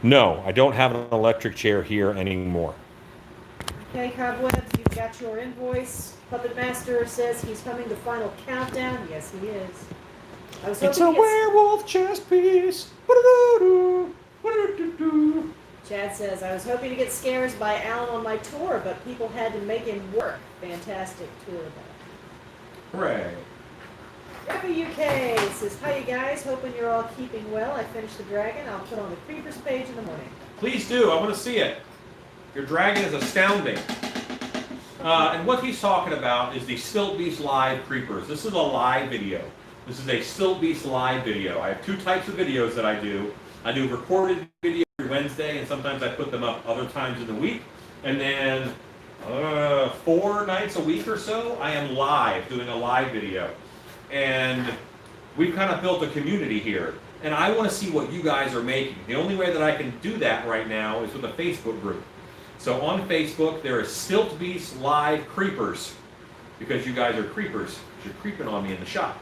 No, I don't have an electric chair here anymore. Okay, Cobwebs, you've got your invoice. Puppet Master says he's coming to Final Countdown. Yes, he is. I was It's a hoping werewolf chess piece. Chad says, I was hoping to get scares by Alan on my tour, but people had to make him work. Fantastic tour, though. Hooray. Ripper UK says, hi, you guys. Hoping you're all keeping well. I finished the dragon. I'll put on the Creepers page in the morning. Please do. I want to see it. Your dragon is astounding. And what he's talking about is the Stilt Beast Live Creepers. This is a live video. This is a Stilt Beast Live video. I have two types of videos that I do. I do recorded video every Wednesday, and sometimes I put them up other times in the week. And then 4 nights a week or so, I am live, doing a live video. And we've kind of built a community here. And I want to see what you guys are making. The only way that I can do that right now is with a Facebook group. So on Facebook, there is Stilt Beast Live Creepers, because you guys are creepers. You're creeping on me in the shop.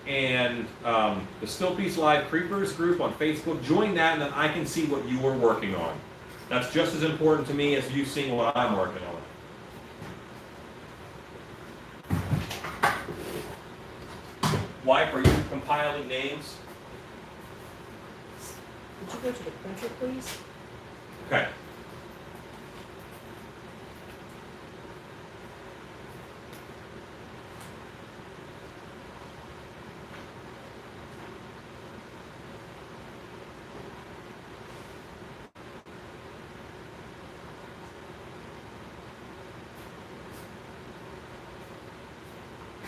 And the Stilt Beast Live Creepers group on Facebook, join that, and then I can see what you are working on. That's just as important to me as you seeing what I'm working on. Wife, are you compiling names? Would you go to the printer, please? Okay.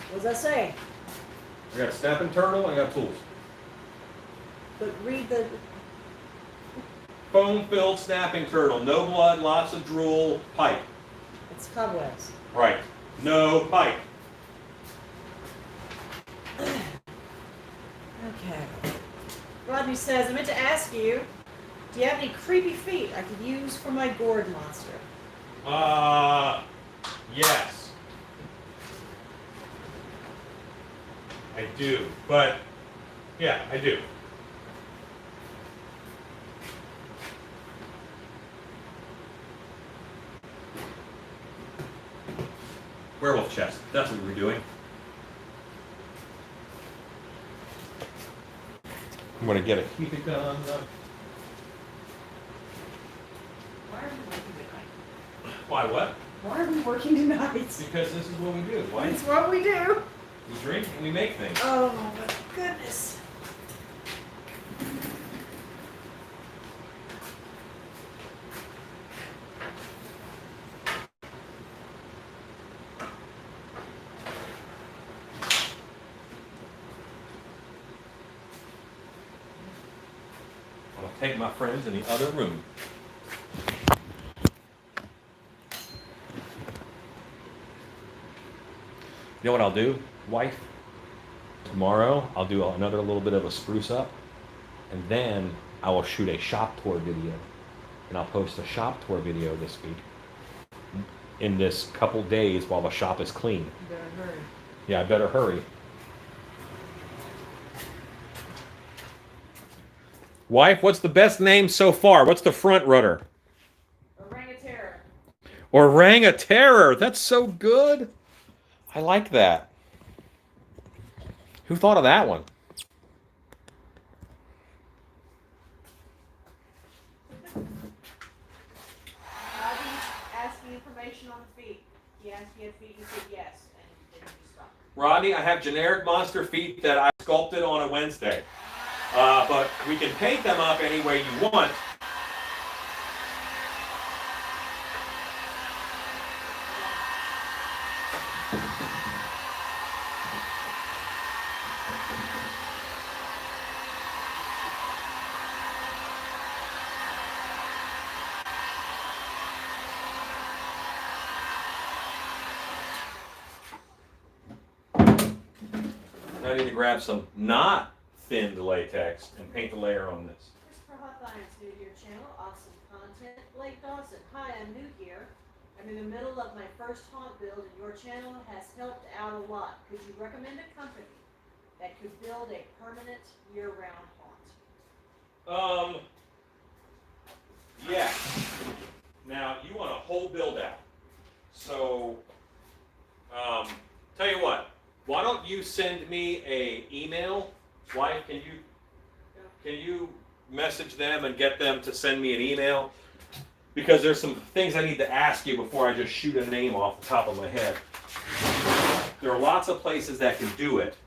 What does that say? I got a snapping turtle, I got tools. But read the... Foam-filled snapping turtle, no blood, lots of drool, pipe. It's Cobwebs. Right. No pipe. Okay. Rodney says, I meant to ask you, do you have any creepy feet I could use for my gourd monster? Yes. I do, but, yeah, I do. Werewolf chest, that's what we're doing. I'm gonna get a keep it gun. Why are we working tonight? Why what? Why are we working tonight? Because this is what we do. Why? It's what we do. We drink and we make things. Oh my goodness. I'll take my friends in the other room. You know what I'll do, wife? Tomorrow I'll do another little bit of a spruce up, and then I will shoot a shop tour video. And I'll post a shop tour video this week in this couple days while the shop is clean. You better hurry. Yeah, I better hurry. Wife, what's the best name so far? What's the front rudder? Oranguterra. Oranguterra. That's so good. I like that. Who thought of that one? Robbie asking information on the feet. He asked if you had feet, you said yes, and then you stopped. Rodney, I have generic monster feet that I sculpted on a Wednesday. But we can paint them up any way you want. I need to grab some not thinned latex and paint the layer on this. Christopher Hothine's new to your channel. Awesome content. Blake Dawson. Hi, I'm new here. I'm in the middle of my first haunt build, and your channel has helped out a lot. Could you recommend a company that could build a permanent year-round haunt? Yeah. Now, you want a whole build out. So, tell you what, why don't you send me a email? Wife, can you message them and get them to send me an email? Because there's some things I need to ask you before I just shoot a name off the top of my head. There are lots of places that can do it.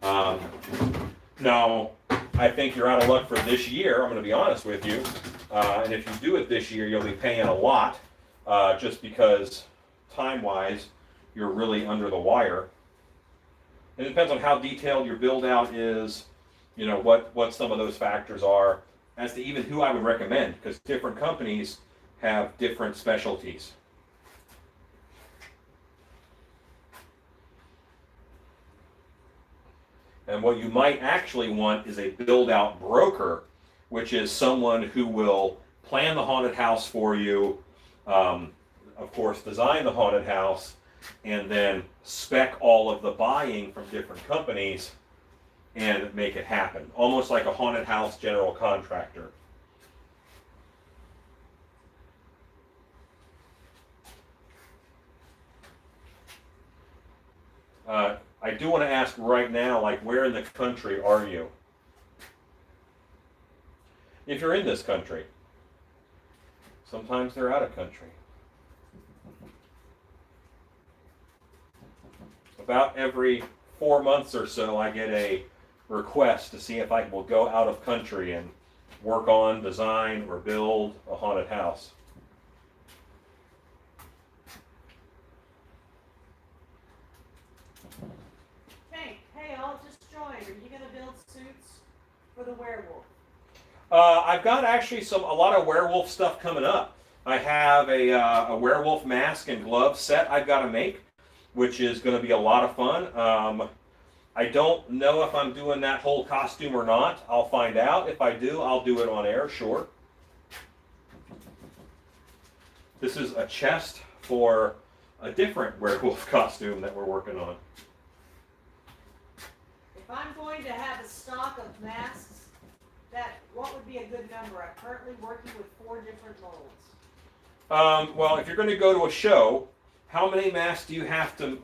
Now, I think you're out of luck for this year, I'm going to be honest with you. And if you do it this year, you'll be paying a lot, just because time-wise, you're really under the wire. It depends on how detailed your build out is, you know, what some of those factors are, as to even who I would recommend, because different companies have different specialties. And what you might actually want is a build out broker, which is someone who will plan the haunted house for you, of course, design the haunted house, and then spec all of the buying from different companies and make it happen. Almost like a haunted house general contractor. I do want to ask right now, like, where in the country are you? If you're in this country. Sometimes they're out of country. About every 4 months or so, I get a request to see if I will go out of country and work on, design, or build a haunted house. Tank, hey, I'll just join. Are you going to build suits for the werewolf? I've got actually a lot of werewolf stuff coming up. I have a werewolf mask and glove set I've got to make, which is going to be a lot of fun. I don't know if I'm doing that whole costume or not. I'll find out. If I do, I'll do it on air, sure. This is a chest for a different werewolf costume that we're working on. If I'm going to have a stock of masks, what would be a good number? I'm currently working with 4 different molds. Well, if you're going to go to a show, how many masks do you have to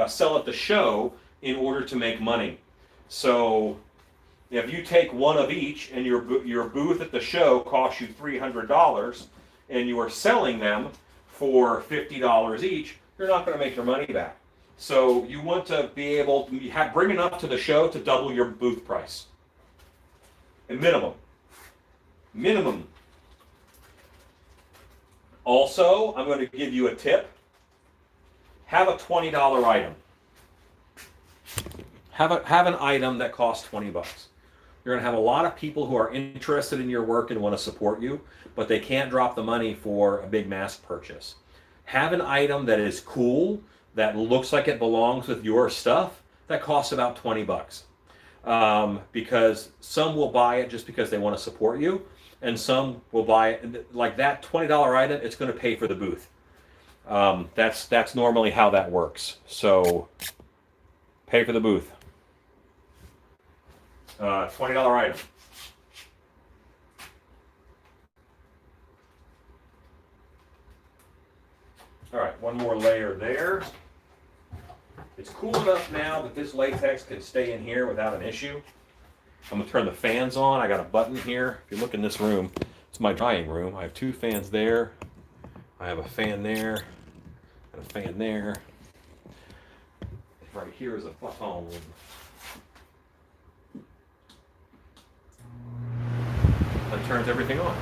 sell at the show in order to make money? So if you take one of each and your booth at the show costs you $300 and you are selling them for $50 each, you're not going to make your money back. So you want to be able to bring enough to the show to double your booth price. A minimum. Minimum. Also, I'm going to give you a tip. Have a $20 item. Have an item that costs 20 bucks. You're going to have a lot of people who are interested in your work and want to support you, but they can't drop the money for a big mass purchase. Have an item that is cool, that looks like it belongs with your stuff, that costs about 20 bucks. Because some will buy it just because they want to support you, and some will buy it like that $20 item. It's going to pay for the booth. That's normally how that works. So pay for the booth. $20 item. All right, one more layer there. It's cool enough now that this latex can stay in here without an issue. I'm gonna turn the fans on. I got a button here. If you look in this room, it's my drying room. I have 2 fans there. I have a fan there and a fan there. Right here is a button. That turns everything on.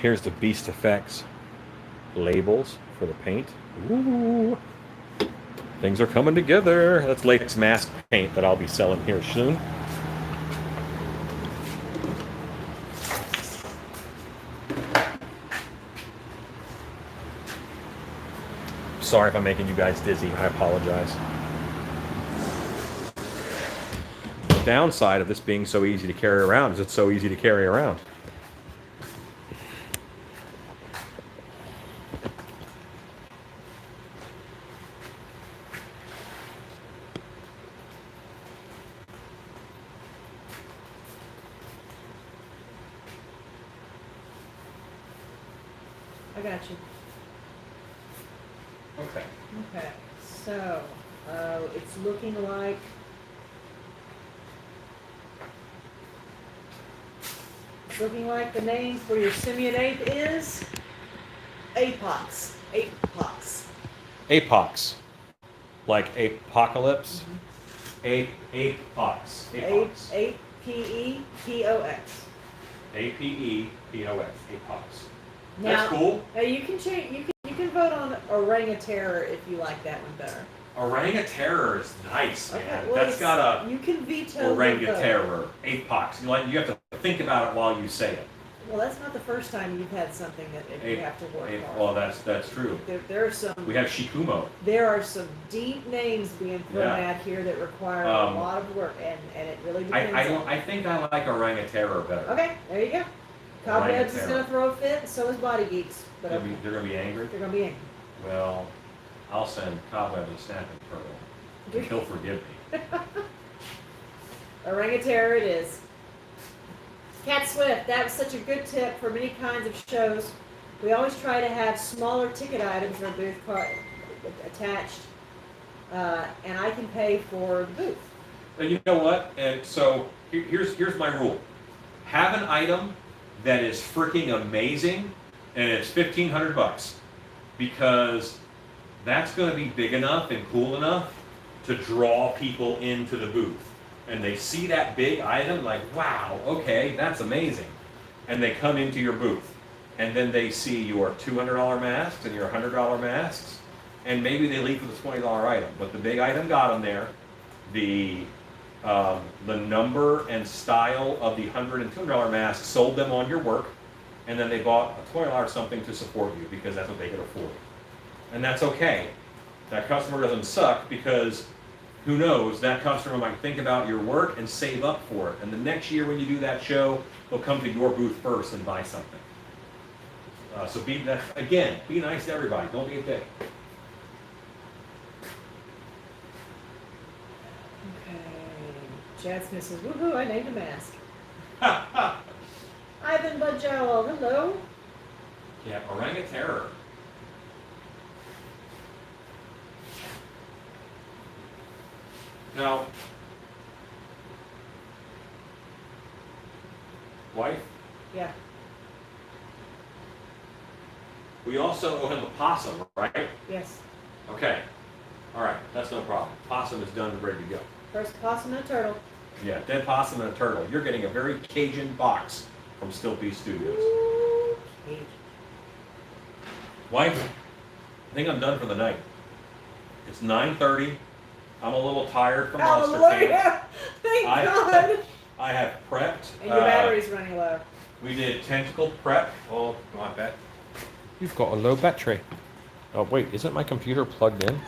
Here's the Beast Effects labels for the paint. Ooh. Things are coming together. That's latex mask paint that I'll be selling here soon. Sorry if I'm making you guys dizzy. I apologize. The downside of this being so easy to carry around is it's so easy to carry around. I got you. Okay. Okay, so it's looking like the name for your simian ape is Apox. Apox. Apox. Like apocalypse. Apox. Apox. A-P-E-P-O-X. A-P-E-P-O-X. Apox. Now, That's cool. You can change. You can vote on Orang-a-Terror if you like that one better. Orang-a-Terror is nice, man. Okay, well, That's got a you can veto Orang-a-Terror. Apox. You have to think about it while you say it. Well, that's not the first time you've had something that you have to work on. Well, that's true. There are some. We have Shikumo. There are some deep names being thrown Yeah. at here that require a lot of work, and it really depends. I think I like Orang-a-Terror better. Okay, there you go. Cobwebs is Orang-a-Terror. going to throw a fit, and so is Body Geeks. But They're gonna be angry. they're going to be angry. Well, I'll send Cobweb a snapping turtle. He'll forgive me. Orang-a-Terror it is. Cat Swift, that was such a good tip for many kinds of shows. We always try to have smaller ticket items in our booth card attached, and I can pay for the booth. And you know what? And so here's my rule: have an item that is freaking amazing, and it's $1,500, because that's going to be big enough and cool enough to draw people into the booth. And they see that big item, like, wow, okay, that's amazing. And they come into your booth. And then they see your $200 masks and your $100 masks. And maybe they leave with a $20 item. But the big item got them there. The number and style of the $100 and $200 masks sold them on your work. And then they bought a $20 something to support you because that's what they could afford. And that's okay. That customer doesn't suck, because who knows, that customer might think about your work and save up for it. And the next year when you do that show, they'll come to your booth first and buy something. So be nice to everybody. Don't be a dick. Okay. Chad Smith says, woohoo, I named a mask. Ivan Bajalo, hello. Yeah, Orang-a-Terror. Now, Wife? Yeah. We also owe him a possum, right? Yes. Okay. All right, that's no problem. Possum is done and ready to go. First possum and a turtle. Yeah, dead possum and a turtle. You're getting a very Cajun box from Still P Studios. Okay. Wife, I think I'm done for the night. It's 9:30. I'm a little tired from Monster Camp. Hallelujah! Thank God. I have prepped. And your battery's running low. We did tentacle prep. Oh, I bet. You've got a low battery. Oh, wait, isn't my computer plugged in?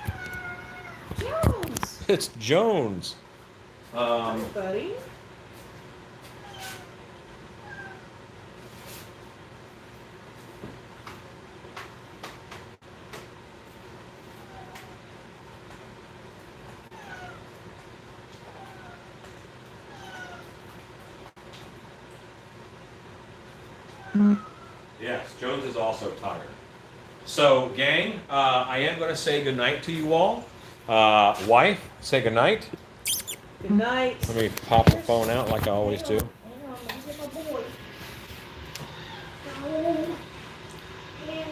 Jones! It's Jones. Hi, buddy. Yes, Jones is also tired. So, gang, I am going to say goodnight to you all. Wife, say goodnight. Good night. Let me pop the phone out like I always do. Hang on, let me get my boy. Oh, and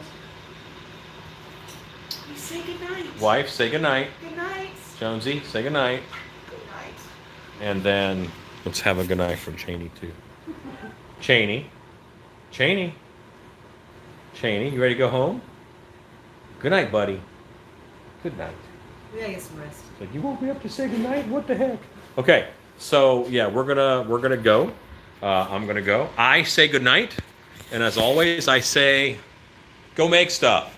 you say good night. Wife, say goodnight. Good night. Jonesy, say goodnight. Good night. And then let's have a goodnight from Cheney, too. Cheney. Cheney. Cheney, you ready to go home? Good night, buddy. Good night. We gotta get some rest. Like, you woke me up to say goodnight? What the heck? Okay, so yeah, we're gonna go. I'm gonna go. I say goodnight, and as always, I say, go make stuff.